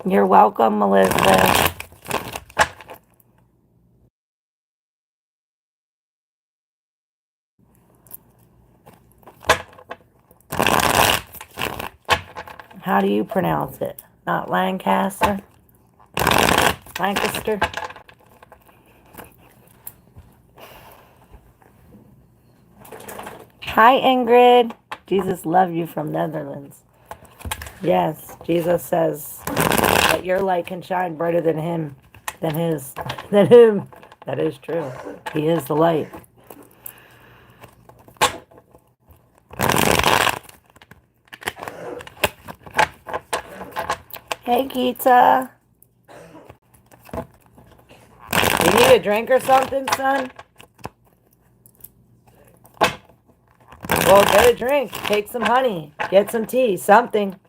You're welcome, Elizabeth. How do you pronounce it? Not Lancaster? Lancaster? Hi, Ingrid. Jesus love you from Netherlands. Yes, Jesus says that your light can shine brighter than him, than his, than him. That is true. He is the light. Hey, Geeta. You need a drink or something, son? Well, get a drink. Take some honey. Get some tea. Something.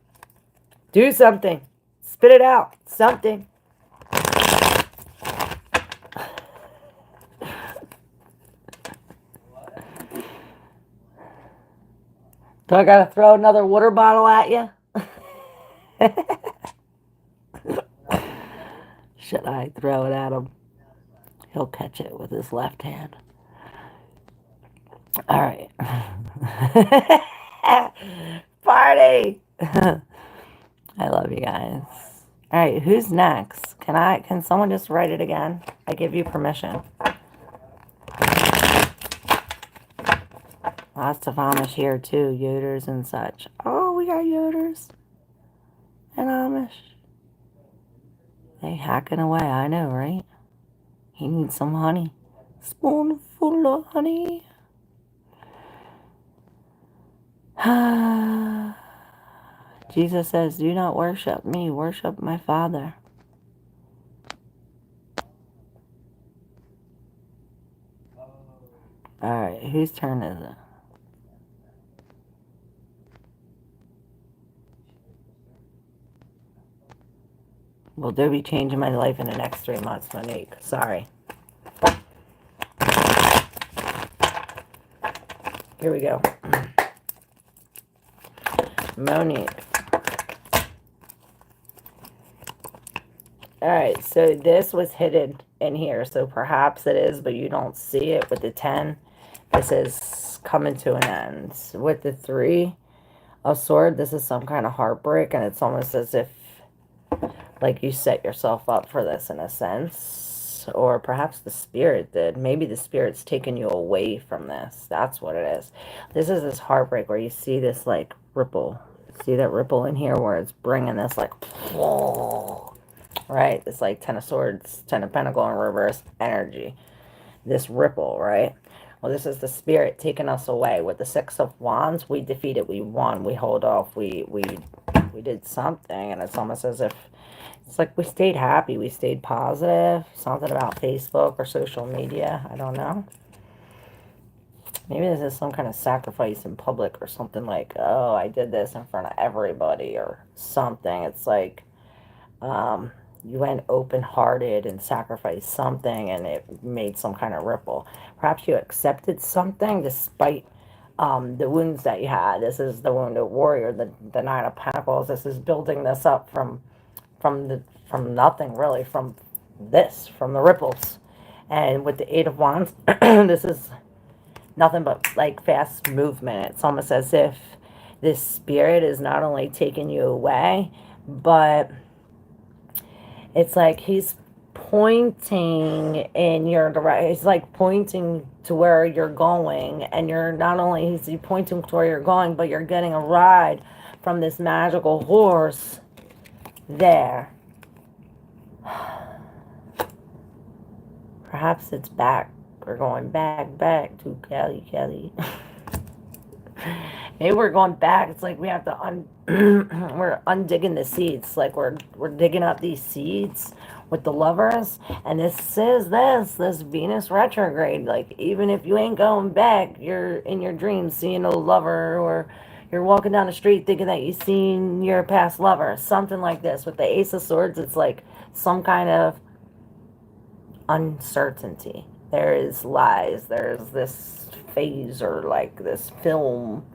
Do something. Spit it out. Something. Do I gotta throw another water bottle at you? Should I throw it at him? He'll catch it with his left hand. All right. Party! I love you guys. All right, who's next? Can someone just write it again? I give you permission. Lots of Amish here too, Yoders and such. Oh, we got Yoders and Amish. They hacking away, I know, right? He needs some honey. Spoonful of honey. Jesus says, do not worship me, worship my Father. Alright, whose turn is it? Well, they'll be changing my life in the next 3 months, Monique. Sorry. Here we go. Monique. Alright, so this was hidden in here, so perhaps it is, but you don't see it with the 10. This is coming to an end. With the 3 of swords, this is some kind of heartbreak, and it's almost as if like you set yourself up for this in a sense, or perhaps the spirit did. Maybe the spirit's taken you away from this. That's what it is. This is this heartbreak where you see this like ripple. See that ripple in here where it's bringing this like, right? It's like 10 of swords, 10 of pentacle in reverse energy. This ripple, right? Well, this is the spirit taking us away. With the 6 of wands, we defeated, we won, we hold off, we did something, and it's almost as if it's like we stayed happy, we stayed positive. Something about Facebook or social media, I don't know. Maybe this is some kind of sacrifice in public or something like, oh, I did this in front of everybody or something. It's like you went open-hearted and sacrificed something and it made some kind of ripple. Perhaps you accepted something despite the wounds that you had. This is the wounded warrior, the 9 of Pentacles. This is building this up from nothing, really, from the ripples. And with the 8 of Wands, this is nothing but like fast movement. It's almost as if this spirit is not only taking you away, but it's like he's pointing in your direction. He's like pointing to where you're going, and you're not only is he pointing to where you're going, but you're getting a ride from this magical horse there. Perhaps it's back. We're going back to Kelly. Maybe we're going back. It's like we have to we're undigging the seeds. Like we're digging up these seeds with the lovers. And this is this Venus retrograde. Like even if you ain't going back, you're in your dreams seeing a lover, or you're walking down the street thinking that you've seen your past lover. Something like this. With the Ace of Swords, it's like some kind of uncertainty. There is lies. There's this phase or like this film.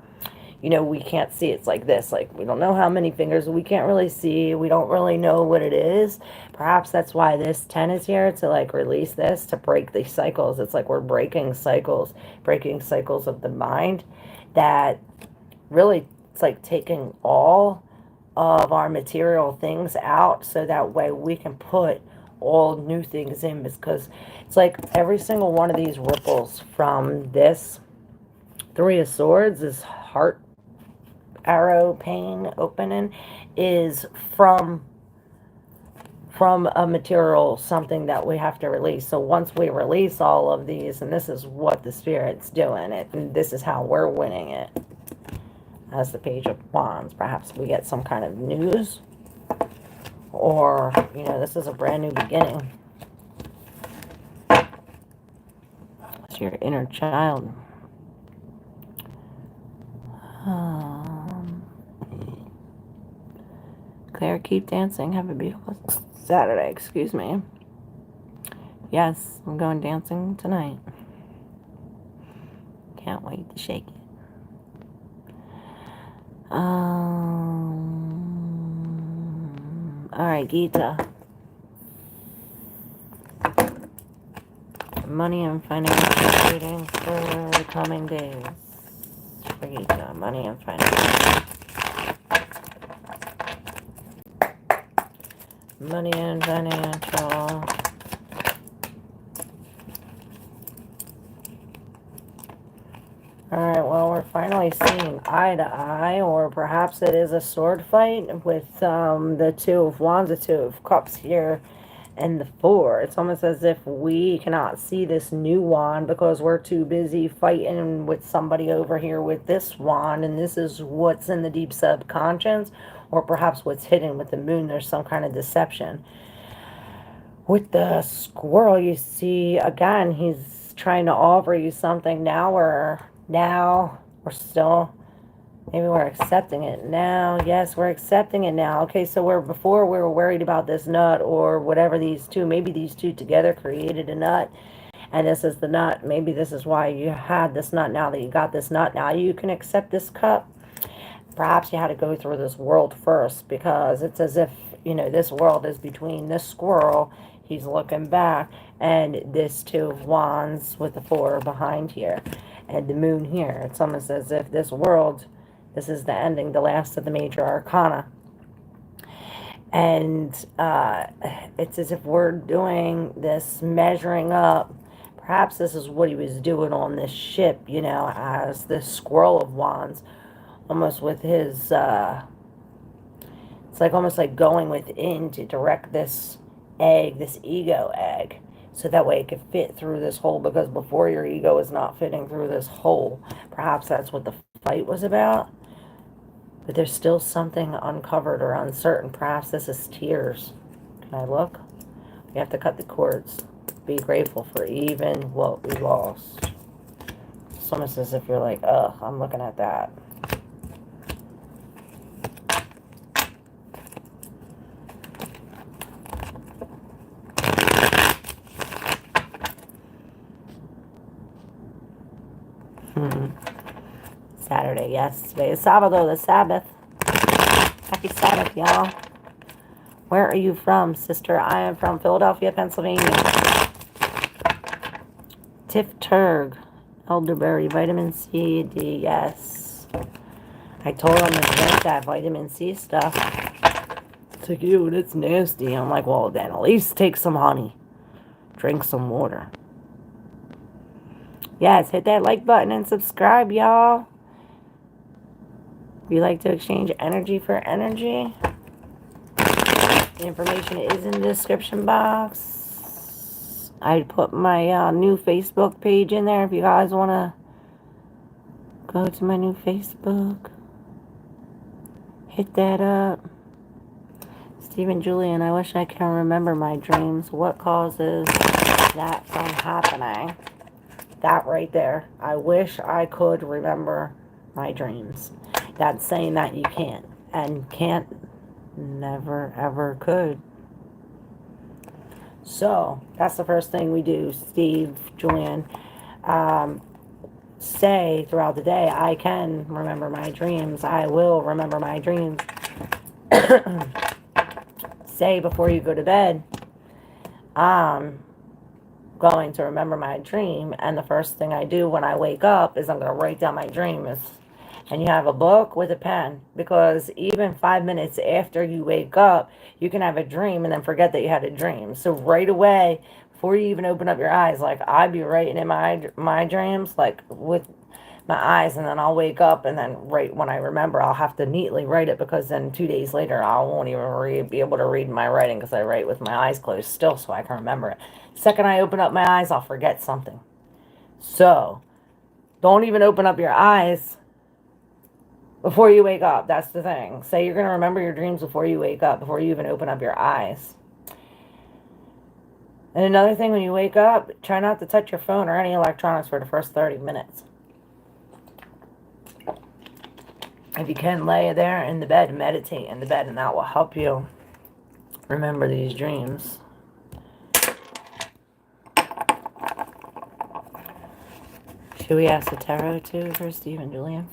You know, we can't see. It's like this. Like we don't know how many fingers. We can't really see. We don't really know what it is. Perhaps that's why this 10 is here, to like release this, to break these cycles. It's like we're breaking cycles of the mind that really, it's like taking all of our material things out so that way we can put all new things in, because it's like every single one of these ripples from this Three of Swords is heart arrow pain opening, is from a material, something that we have to release. So once we release all of these, and this is what the Spirit's doing it, and this is how we're winning it. As the Page of Wands, perhaps we get some kind of news, or, you know, this is a brand new beginning. It's your inner child. Claire, keep dancing. Have a beautiful Saturday. Excuse me. Yes, I'm going dancing tonight. Can't wait to shake it. Alright, Gita. Money and financial reading for the coming days. For Gita, money and financial. Money and financial. Alright, well, we're finally seeing eye to eye, or perhaps it is a sword fight with the Two of Wands, the Two of Cups here, and the Four. It's almost as if we cannot see this new wand because we're too busy fighting with somebody over here with this wand, and this is what's in the deep subconscious, or perhaps what's hidden with the moon. There's some kind of deception. With the squirrel, you see, again, he's trying to offer you something. Now we're still, maybe we're accepting it now. Yes, we're accepting it now. Okay, so before we were worried about this nut or whatever these two, maybe these two together created a nut, and this is the nut. Maybe this is why you had this nut. Now that you got this nut, now you can accept this cup. Perhaps you had to go through this world first, because it's as if, you know, this world is between this squirrel, he's looking back, and this Two of Wands with the Four behind here, and the moon here. It's almost as if this world, this is the ending, the last of the major arcana. And it's as if we're doing this measuring up. Perhaps this is what he was doing on this ship, you know, as this Squirrel of Wands, almost with his, it's like almost like going within to direct this egg, this ego egg, so that way it could fit through this hole, because before your ego is not fitting through this hole. Perhaps that's what the fight was about, but there's still something uncovered or uncertain. Perhaps this is tears. Can I look? We have to cut the cords. Be grateful for even what we lost. It's almost as if you're like, ugh, I'm looking at that. Saturday, yes. Today is Sábado, the Sabbath. Happy Sabbath, y'all. Where are you from, sister? I am from Philadelphia, Pennsylvania. Tiff Turg. Elderberry, vitamin C, D, yes. I told him to drink that vitamin C stuff. It's like, ew, that's nasty. I'm like, well, then at least take some honey. Drink some water. Yes, hit that like button and subscribe, y'all. If you like to exchange energy for energy, the information is in the description box. I put my new Facebook page in there if you guys want to go to my new Facebook. Hit that up. Stephen Julian, I wish I can remember my dreams. What causes that from happening? That right there. I wish I could remember my dreams. That's saying that you can't. And can't, never, ever could. So, that's the first thing we do, Steve, Julian. Say throughout the day, I can remember my dreams. I will remember my dreams. Say before you go to bed, going to remember my dream, and the first thing I do when I wake up is I'm going to write down my dreams. And you have a book with a pen, because even 5 minutes after you wake up, you can have a dream and then forget that you had a dream. So right away, before you even open up your eyes, like I'd be writing in my dreams, like with my eyes, and then I'll wake up, and then right when I remember, I'll have to neatly write it, because then 2 days later I won't even be able to read my writing, because I write with my eyes closed still, so I can remember it. Second I open up my eyes, I'll forget something. So don't even open up your eyes before you wake up. That's the thing. Say you're going to remember your dreams before you wake up, before you even open up your eyes. And another thing, when you wake up, try not to touch your phone or any electronics for the first 30 minutes. If you can, lay there in the bed, meditate in the bed, and that will help you remember these dreams. Should we ask the tarot too for Steve and Julian?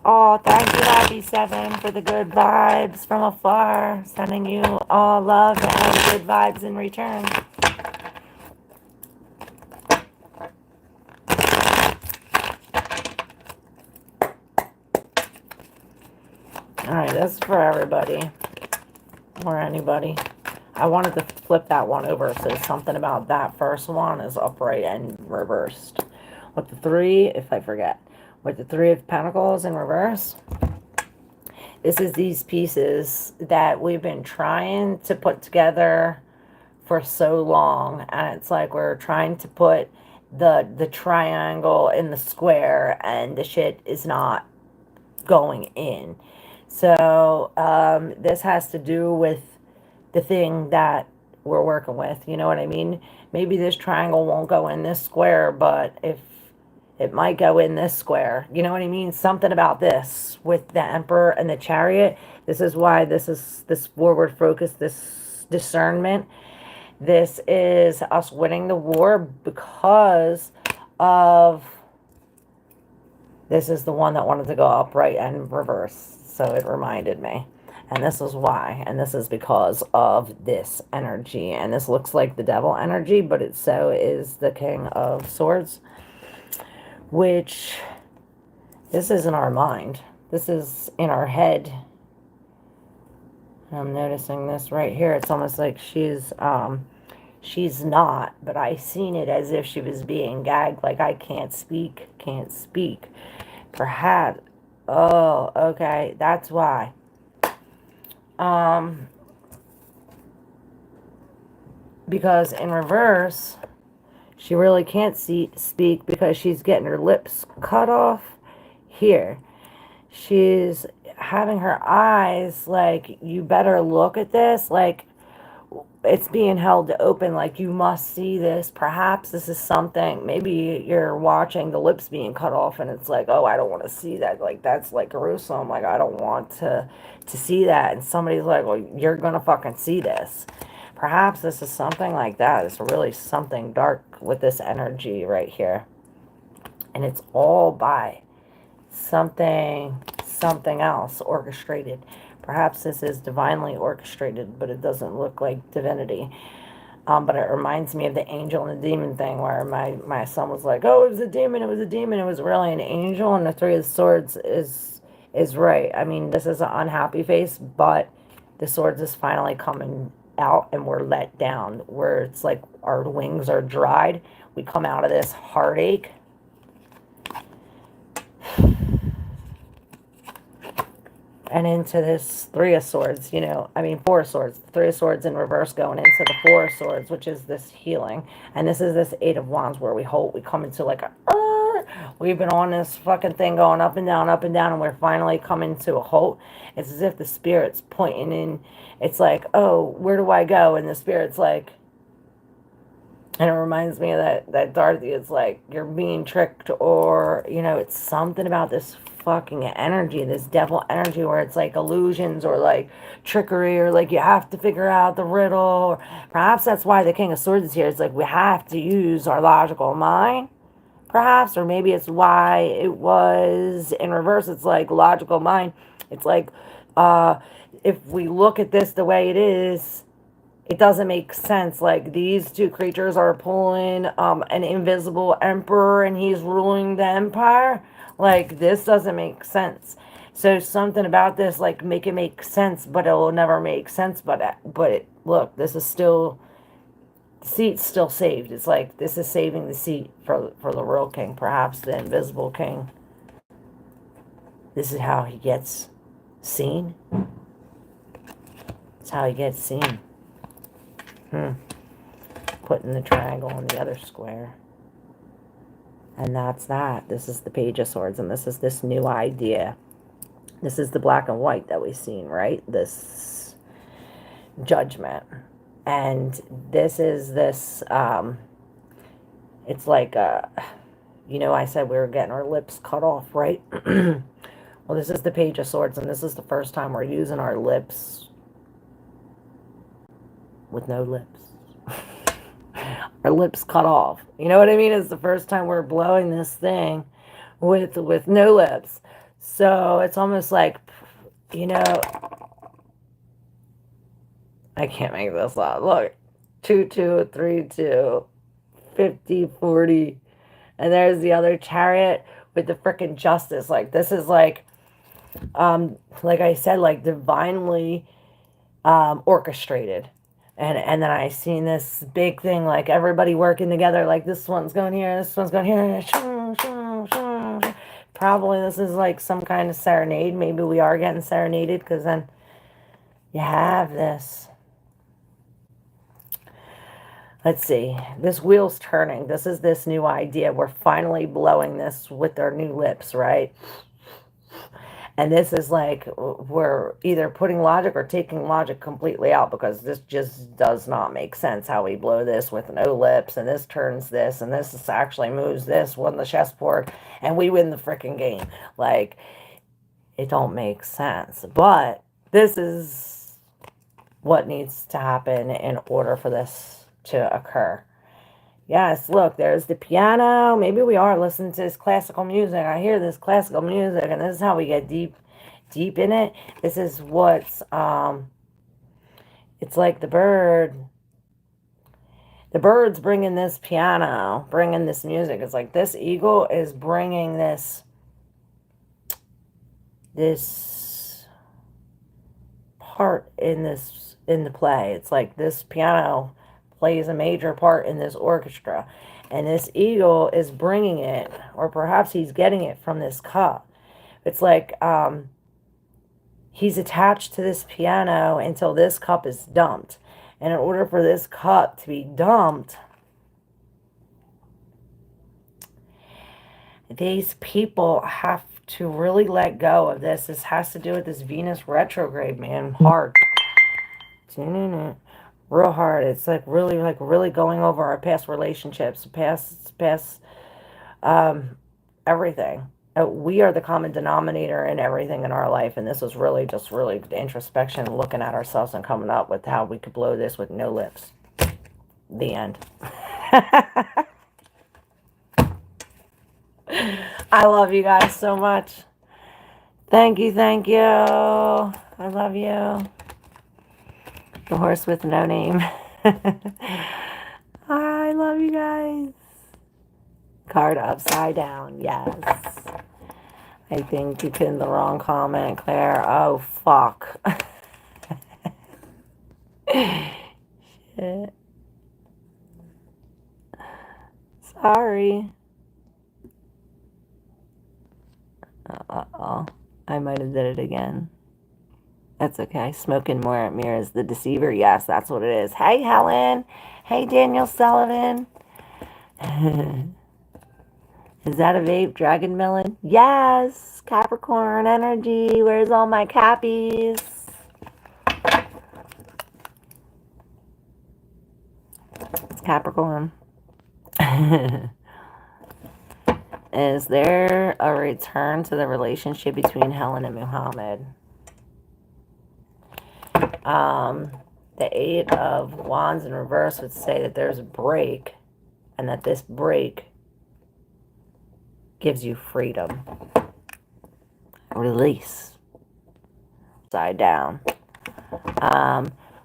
Oh, thank you, Happy 7, for the good vibes from afar. Sending you all love and good vibes in return. Alright, that's for everybody. Or anybody. I wanted to flip that one over, so something about that first one is upright and reversed. With the 3, if I forget. With the 3 of Pentacles in reverse. This is these pieces that we've been trying to put together for so long. And it's like we're trying to put the triangle in the square, and the shit is not going in. So this has to do with the thing that we're working with. You know what I mean? Maybe this triangle won't go in this square, but if it might go in this square. You know what I mean? Something about this with the Emperor and the Chariot. This is why this is this forward focus, this discernment. This is us winning the war because of... This is the one that wanted to go upright and reverse. So it reminded me. And this is why. And this is because of this energy. And this looks like the devil energy, but it so is the King of Swords. Which, this is in our mind. This is in our head. I'm noticing this right here. It's almost like she's not, but I seen it as if she was being gagged, like I can't speak. Perhaps, oh, okay, that's why. Because in reverse, she really can't speak because she's getting her lips cut off here. She's having her eyes like, you better look at this, like it's being held open, like you must see this. Perhaps this is something, maybe you're watching the lips being cut off and it's like, oh, I don't want to see that. Like, that's like gruesome. Like, I don't want to see that. And somebody's like, well, you're going to fucking see this. Perhaps this is something like that. It's really something dark with this energy right here. And it's all by something else orchestrated. Perhaps this is divinely orchestrated, but it doesn't look like divinity. But it reminds me of the angel and the demon thing, where my son was like, oh, it was a demon, it was a demon. It was really an angel, and the 3 of Swords is right. I mean, this is an unhappy face, but the Swords is finally coming out, and we're let down, where it's like our wings are dried. We come out of this heartache. And into this 3 of Swords, you know, I mean 4 of Swords. 3 of Swords in reverse going into the 4 of Swords, which is this healing. And this is this 8 of Wands where we come into like a... we've been on this fucking thing going up and down, and we're finally coming to a halt. It's as if the Spirit's pointing in. It's like, oh, where do I go? And the Spirit's like... And it reminds me of that Dorothy. It's like, you're being tricked, or, you know, it's something about this fucking energy, this devil energy, where it's like illusions or like trickery, or like you have to figure out the riddle. Or perhaps that's why the King of Swords is here. It's like we have to use our logical mind, perhaps. Or maybe it's why it was in reverse. It's like logical mind. It's like, if we look at this the way it is, it doesn't make sense. Like, these 2 creatures are pulling an invisible emperor, and he's ruling the empire. Like, this doesn't make sense. So something about this, like, make it make sense, but it will never make sense. But look, this is still The seat's still saved. It's like this is saving the seat for the real king, perhaps the invisible king. This is how he gets seen. It's how he gets seen. Putting the triangle on the other square. And that's that. This is the Page of Swords, and this is this new idea. This is the black and white that we've seen, right? This judgment. And this is this, it's like, you know, I said we were getting our lips cut off, right? Well, this is the Page of Swords, and this is the first time we're using our lips with no lips. Our lips cut off. You know what I mean? It's the first time we're blowing this thing with no lips. So it's almost like, you know, I can't make this up. Look, 2, 2, 3, 2, 50, 40. And there's the other chariot with the frickin' justice. Like, this is like I said, like divinely orchestrated. And then I seen this big thing, like everybody working together, like this one's going here, this one's going here. Probably this is like some kind of serenade. Maybe we are getting serenaded, because then you have this. Let's see. This wheel's turning. This is this new idea. We're finally blowing this with our new lips, right? And this is like, we're either putting logic or taking logic completely out, because this just does not make sense how we blow this with no lips, and this turns this, and this actually moves this on the chessboard, and we win the freaking game. Like, it don't make sense. But this is what needs to happen in order for this to occur. Yes, look, there's the piano. Maybe we are listening to this classical music. I hear this classical music, and this is how we get deep in it. This is what's, it's like the bird. The bird's bringing this piano, bringing this music. It's like this eagle is bringing this part in the play. It's like this piano plays a major part in this orchestra, and this eagle is bringing it, or perhaps he's getting it from this cup. It's like he's attached to this piano until this cup is dumped, and in order for this cup to be dumped, these people have to really let go of this. This has to do with this Venus retrograde, man. Hard. Real hard. It's like really going over our past relationships, past everything. We are the common denominator in everything in our life, and this was really just really introspection, looking at ourselves and coming up with how we could blow this with no lips. The end. I love you guys so much. Thank you. I love you. The horse with no name. I love you guys. Card upside down. Yes. I think you pinned the wrong comment, Claire. Oh, fuck. Shit. Sorry. Uh-oh. I might have did it again. That's okay. Smoking more mirrors the deceiver. Yes, that's what it is. Hey, Helen. Hey, Daniel Sullivan. Is that a vape? Dragon Melon? Yes. Capricorn energy. Where's all my cappies? It's Capricorn. Is there a return to the relationship between Helen and Muhammad? The Eight of Wands in reverse would say that there's a break, and that this break gives you freedom. Release. Upside down.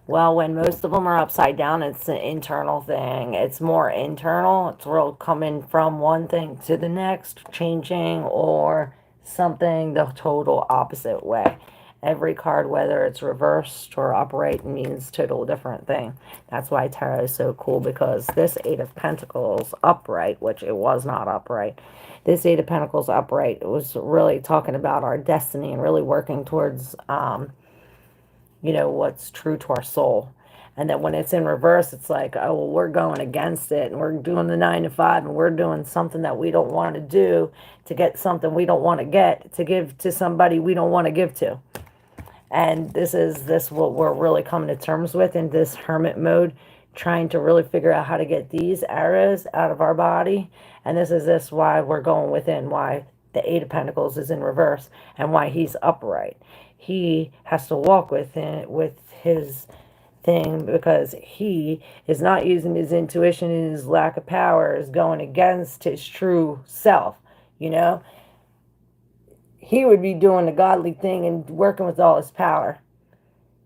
Well, when most of them are upside down, it's an internal thing. It's more internal. It's real coming from one thing to the next, changing, or something the total opposite way. Every card, whether it's reversed or upright, means total different thing. That's why tarot is so cool, because this Eight of Pentacles upright, which it was not upright, this Eight of Pentacles upright, it was really talking about our destiny and really working towards, you know, what's true to our soul. And then when it's in reverse, it's like, oh, well, we're going against it, and we're doing the 9 to 5, and we're doing something that we don't want to do to get something we don't want to get, to give to somebody we don't want to give to. And this is what we're really coming to terms with in this hermit mode, trying to really figure out how to get these arrows out of our body. And this why we're going within, why the Eight of Pentacles is in reverse, and why he's upright. He has to walk with his thing, because he is not using his intuition, and his lack of power is going against his true self. You know, he would be doing the godly thing and working with all his power.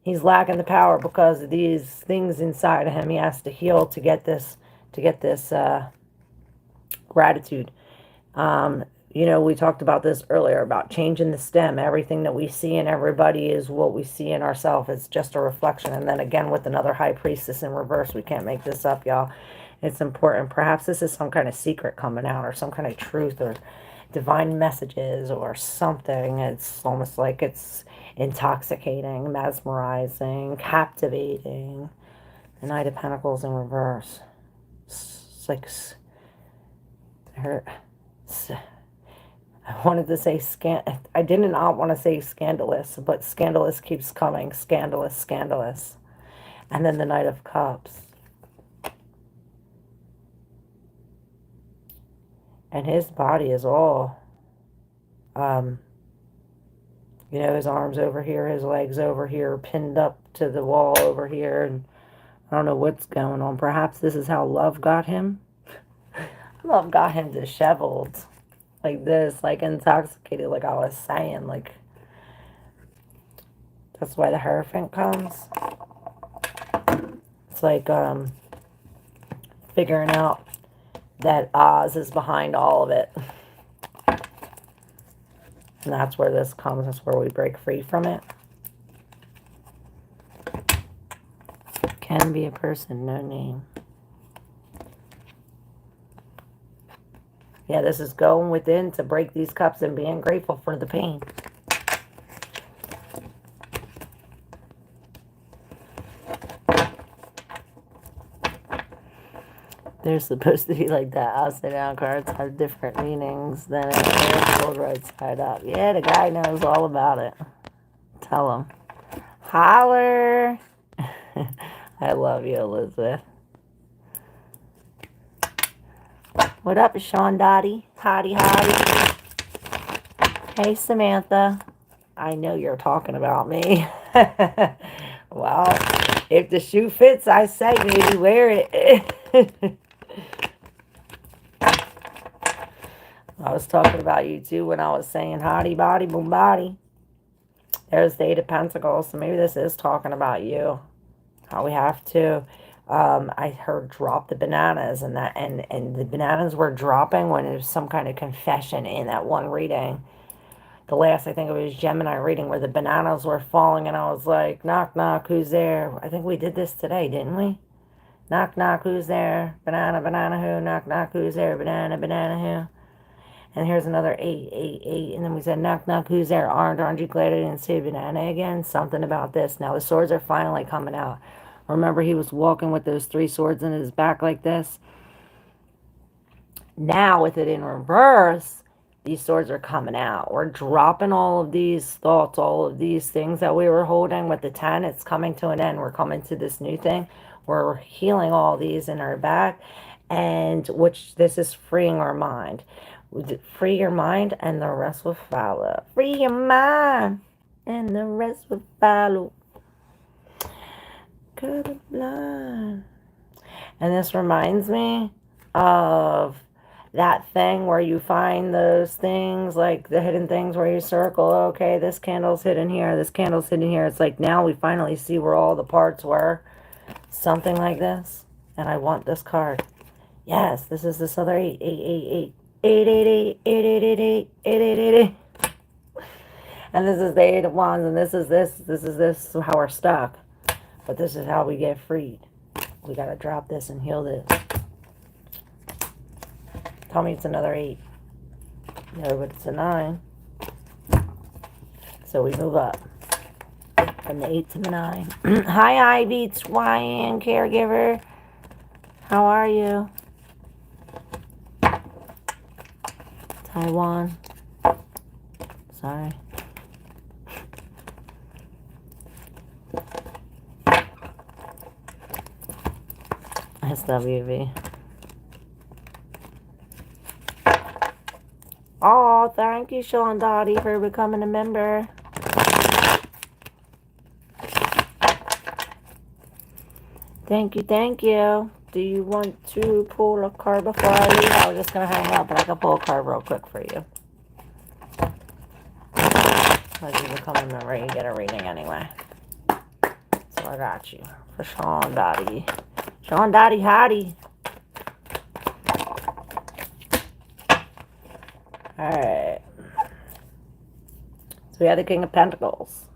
He's lacking the power because of these things inside of him. He has to heal to get this gratitude. You know, we talked about this earlier, about changing the stem. Everything that we see in everybody is what we see in ourselves. It's just a reflection. And then again, with another High Priestess in reverse, we can't make this up, y'all. It's important. Perhaps this is some kind of secret coming out, or some kind of truth, or divine messages, or something. It's almost like it's intoxicating, mesmerizing, captivating. The Knight of Pentacles in reverse. It's like... I wanted to say I did not want to say scandalous, but scandalous keeps coming. Scandalous, scandalous. And then the Knight of Cups. And his body is all, you know, his arms over here, his legs over here, pinned up to the wall over here. And I don't know what's going on. Perhaps this is how love got him. Love got him disheveled. Like this, like intoxicated, like I was saying. Like, that's why the Hierophant comes. It's like figuring out that Oz is behind all of it. And that's where this comes. That's where we break free from it. Can be a person, no name. Yeah, this is going within to break these cups and being grateful for the pain. They're supposed to be like that. Upside down cards have different meanings than it right side up. Yeah, the guy knows all about it. Tell him. Holler! I love you, Elizabeth. What up, Sean Dottie? Hottie, hottie. Hey, Samantha. I know you're talking about me. Well, if the shoe fits, I say maybe wear it. I was talking about you, too, when I was saying hottie, body, boom, body. There's the Eight of Pentacles, so maybe this is talking about you. How we have to... I heard drop the bananas, and the bananas were dropping when there was some kind of confession in that one reading. The last, I think it was Gemini reading, where the bananas were falling, and I was like, knock, knock, who's there? I think we did this today, didn't we? Knock, knock, who's there? Banana, banana, who? Knock, knock, who's there? Banana, banana, who? And here's another 8, 8, 8. And then we said, knock, knock, who's there? Aren't you glad I didn't say banana again? Something about this. Now the swords are finally coming out. Remember, he was walking with those 3 swords in his back like this. Now, with it in reverse, these swords are coming out. We're dropping all of these thoughts, all of these things that we were holding with the 10. It's coming to an end. We're coming to this new thing. We're healing all these in our back, and which this is freeing our mind. Free your mind, and the rest will follow. Free your mind, and the rest will follow. Colorblind. And this reminds me of that thing where you find those things, like the hidden things where you circle, okay, this candle's hidden here, this candle's hidden here. It's like now we finally see where all the parts were. Something like this. And I want this card. Yes, this is this other 8, 8, 8, 8. 8, 8, 8, 8, 8, 8, 8, 8, 8, 8. And this is the Eight of Wands, and this is this, how we're stuck. But this is how we get freed. We gotta drop this and heal this. Tell me it's another 8. No, but it's a 9. So we move up from the 8 to the 9. Hi, Ivy. It's YN caregiver. How are you? Taiwan. Sorry. SWV. Oh, thank you, Sean Dottie, for becoming a member. Thank you, thank you. Do you want to pull a card before I leave? I was just going to hang up, but I can pull a card real quick for you. As you become a member, you get a reading anyway. So I got you. For Sean Dottie. Sean Dottie, howdy. Alright. So we have the King of Pentacles.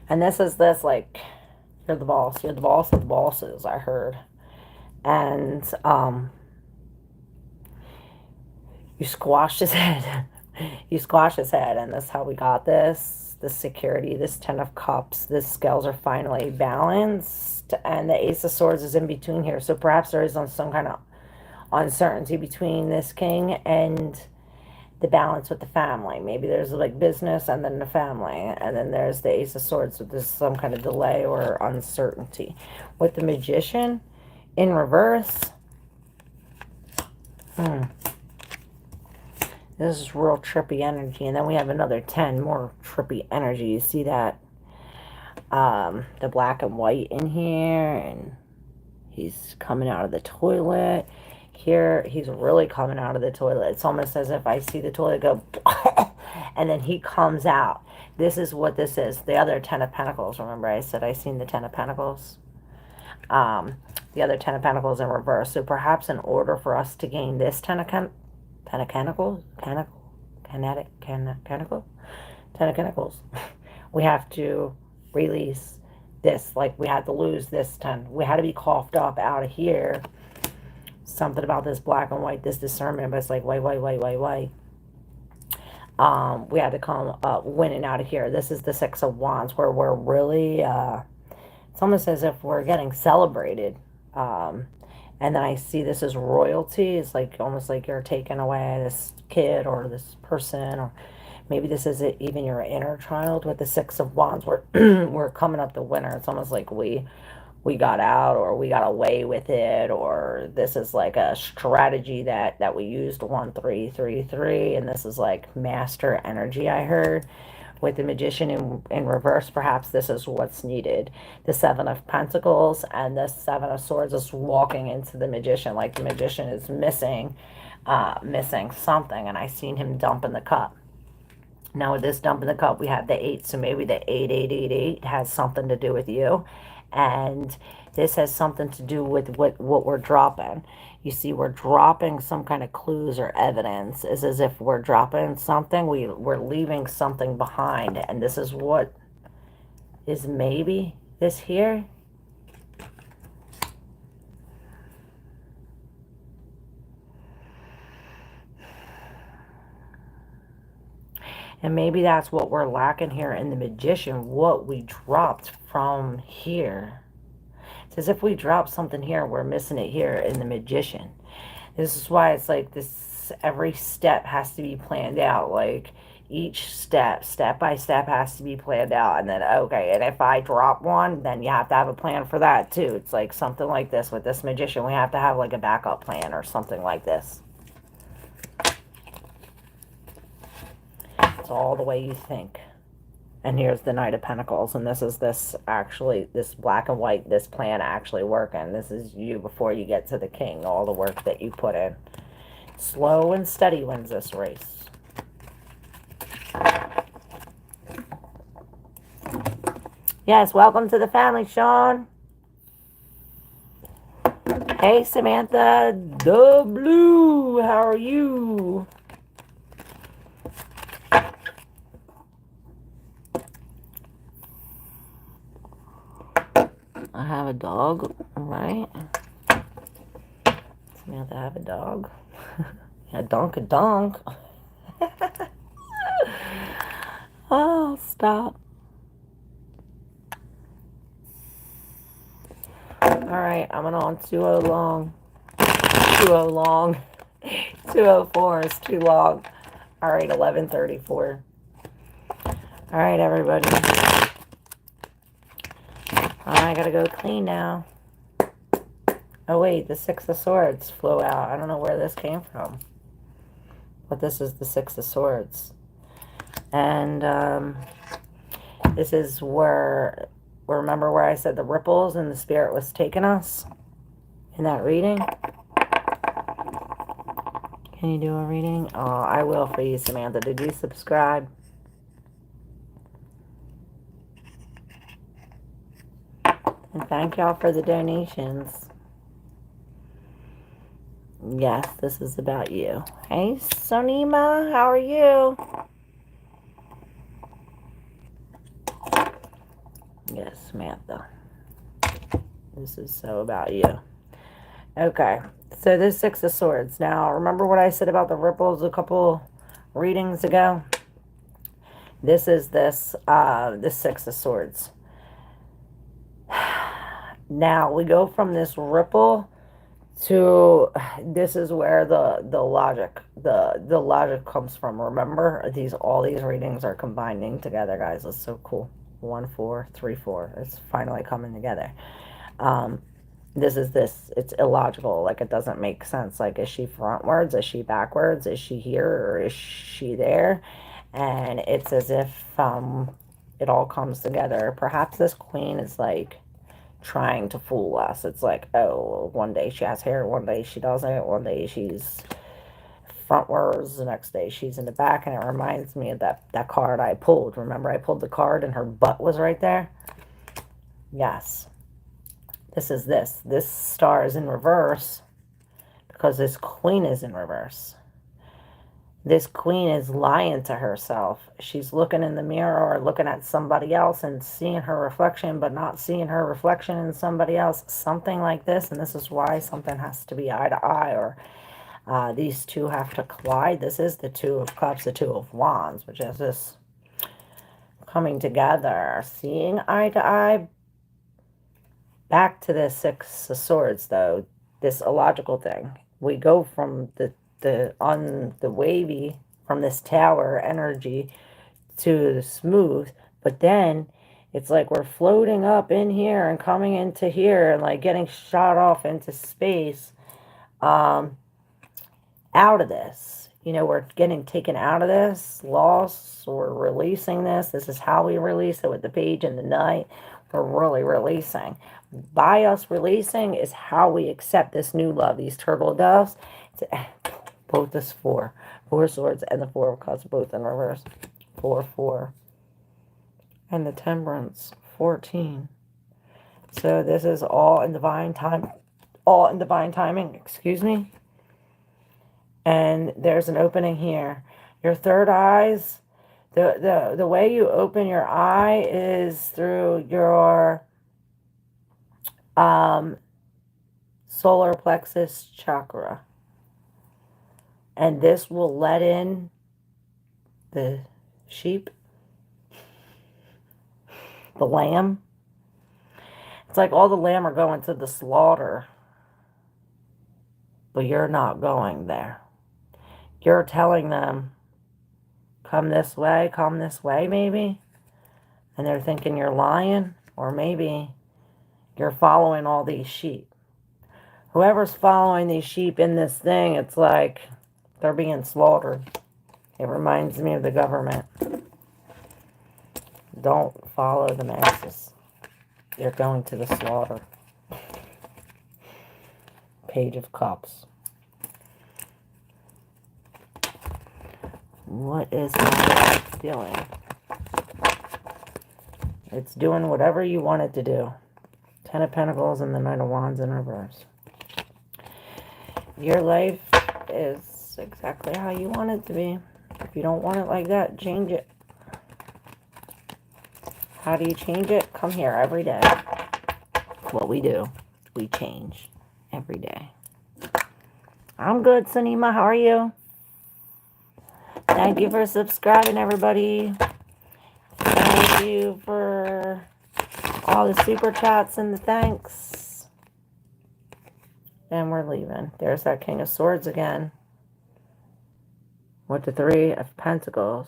And this is this, like, you're the boss. You're the boss of the bosses, I heard. And, you squashed his head. You squashed his head, and that's how we got this. This security, this 10 of Cups. This scales are finally balanced. And the Ace of Swords is in between here. So perhaps there is some kind of uncertainty between this king and the balance with the family. Maybe there's like business and then the family, and then there's the Ace of Swords, so there's some kind of delay or uncertainty. With the Magician in reverse, this is real trippy energy. And then we have another 10 more trippy energy. You see that the black and white in here, and he's coming out of the toilet. Here, he's really coming out of the toilet. It's almost as if I see the toilet go, and then he comes out. This is what this is. The other 10 of Pentacles. Remember I said I seen the 10 of Pentacles? The other 10 of Pentacles in reverse. So perhaps in order for us to gain this 10 of Pentacles, we have to release this. Like, we had to lose this 10. We had to be coughed up out of here. Something about this black and white, this discernment, but it's like, wait. We had to come up winning out of here. This is the 6 of Wands, where we're really, it's almost as if we're getting celebrated. And then I see this as royalty. It's like almost like you're taking away this kid or this person, or maybe this is even your inner child. With the 6 of Wands, we're coming up the winner. It's almost like we got out, or we got away with it, or this is like a strategy that we used. 1 3 3 3, and this is like master energy, I heard. With the Magician in reverse, perhaps this is what's needed. The 7 of Pentacles and the 7 of Swords is walking into the Magician, like the Magician is missing something, and I seen him dumping the cup. Now with this dump in the cup, we have the 8, so maybe the 8 has something to do with you. And this has something to do with what we're dropping. You see, we're dropping some kind of clues or evidence. It's as if we're dropping something. We're leaving something behind. And this is what is maybe this here. And maybe that's what we're lacking here in the Magician, what we dropped from here. It's as if we dropped something here, we're missing it here in the Magician. This is why it's like this, every step has to be planned out. Like each step by step has to be planned out. And then, okay, and if I drop one, then you have to have a plan for that too. It's like something like this with this Magician. We have to have like a backup plan or something like this. It's all the way you think. And here's the Knight of Pentacles, and this is this black and white, this plan actually working. This is you before you get to the king, all the work that you put in. Slow and steady wins this race. Yes, welcome to the family, Sean. Hey, Samantha, the Blue, how are you? I have a dog, right? Samantha have a dog. A donk. Oh, stop. Alright, I'm on 2-0 long. 2-0 long. 2:04 is too long. Alright, 11:34. Alright, everybody. I gotta go clean now. Oh, wait, the Six of Swords flew out. I don't know where this came from. But this is the Six of Swords. And, this is where, remember where I said the ripples and the spirit was taking us? In that reading? Can you do a reading? Oh, I will for you, Samantha. Did you subscribe? And thank y'all for the donations. Yes, this is about you. Hey, Sonima, how are you? Yes, Samantha. This is so about you. Okay, so this Six of Swords. Now, remember what I said about the ripples a couple readings ago? This is this Six of Swords. Now, we go from this ripple to, this is where the logic, the logic comes from. Remember, all these readings are combining together, guys. It's so cool. 1, 4, 3, 4. It's finally coming together. It's illogical. Like, it doesn't make sense. Like, is she frontwards? Is she backwards? Is she here or is she there? And it's as if it all comes together. Perhaps this queen is like trying to fool us. It's like, oh, one day she has hair, one day she doesn't, one day she's frontwards, the next day she's in the back. And it reminds me of that card I pulled. Remember, I pulled the card and her butt was right there? Yes. This star is in reverse because this queen is in reverse. This queen is lying to herself. She's looking in the mirror or looking at somebody else and seeing her reflection, but not seeing her reflection in somebody else. Something like this, and this is why something has to be eye to eye, or these two have to collide. This is the Two of Cups, the Two of Wands, which is this coming together, seeing eye to eye. Back to the Six of Swords, though, this illogical thing. We go from the wavy, from this tower energy to the smooth, but then it's like we're floating up in here and coming into here and like getting shot off into space out of this. You know, we're getting taken out of this, lost, we're releasing this. This is how we release it with the Page and the Knight. We're really releasing. By us releasing is how we accept this new love, these turtle doves. Both is 4 swords and the 4 of cups, both in reverse. 4, 4. And the Temperance, 14. So this is all in divine time, all in divine timing, excuse me. And there's an opening here. Your third eyes, the way you open your eye is through your solar plexus chakra. And this will let in the sheep, the lamb. It's like all the lamb are going to the slaughter, but you're not going there. You're telling them, come this way, maybe. And they're thinking you're lying, or maybe you're following all these sheep. Whoever's following these sheep in this thing, it's like they're being slaughtered. It reminds me of the government. Don't follow the masses. They're going to the slaughter. Page of Cups. What is my feeling? It's doing whatever you want it to do. 10 of Pentacles and the Knight of Wands in reverse. Your life is exactly how you want it to be. If you don't want it like that, change it. How do you change it? Come here every day. what we do. We change every day. I'm good, Sanima. How are you? Thank you for subscribing, everybody. Thank you for all the super chats and the thanks. And we're leaving. There's that King of Swords again. With the 3 of Pentacles.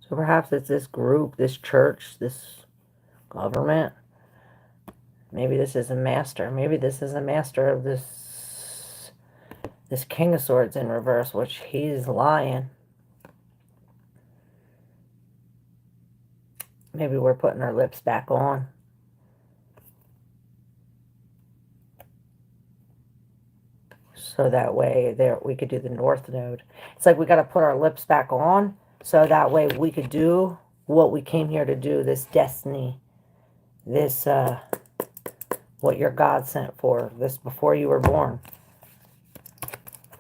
So perhaps it's this group, this church, this government. Maybe this is a master. Maybe this is a master of this King of Swords in reverse, which he's lying. Maybe we're putting our lips back on. So that way there we could do the North Node. It's like we got to put our lips back on so that way we could do what we came here to do, this destiny, this what your God sent for, this before you were born.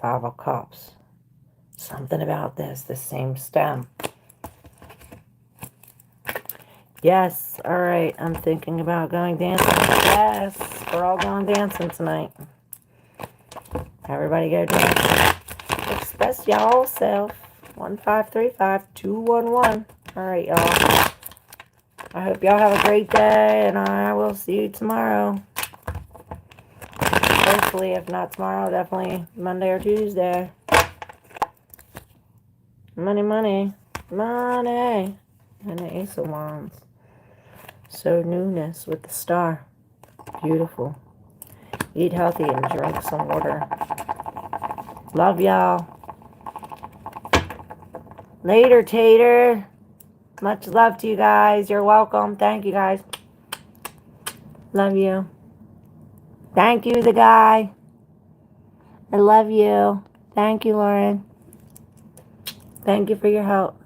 5 of Cups. Something about this, the same stem. Yes, all right, I'm thinking about going dancing. Yes, we're all going dancing tonight. Everybody go dancing. Express y'all self. 1535211. All right, y'all. I hope y'all have a great day, and I will see you tomorrow. Hopefully, if not tomorrow, definitely Monday or Tuesday. Money, money, money. And the Ace of Wands. So newness with the star. Beautiful. Eat healthy and drink some water. Love y'all. Later, Tater. Much love to you guys. You're welcome. Thank you, guys. Love you. Thank you, the guy. I love you. Thank you, Lauren. Thank you for your help.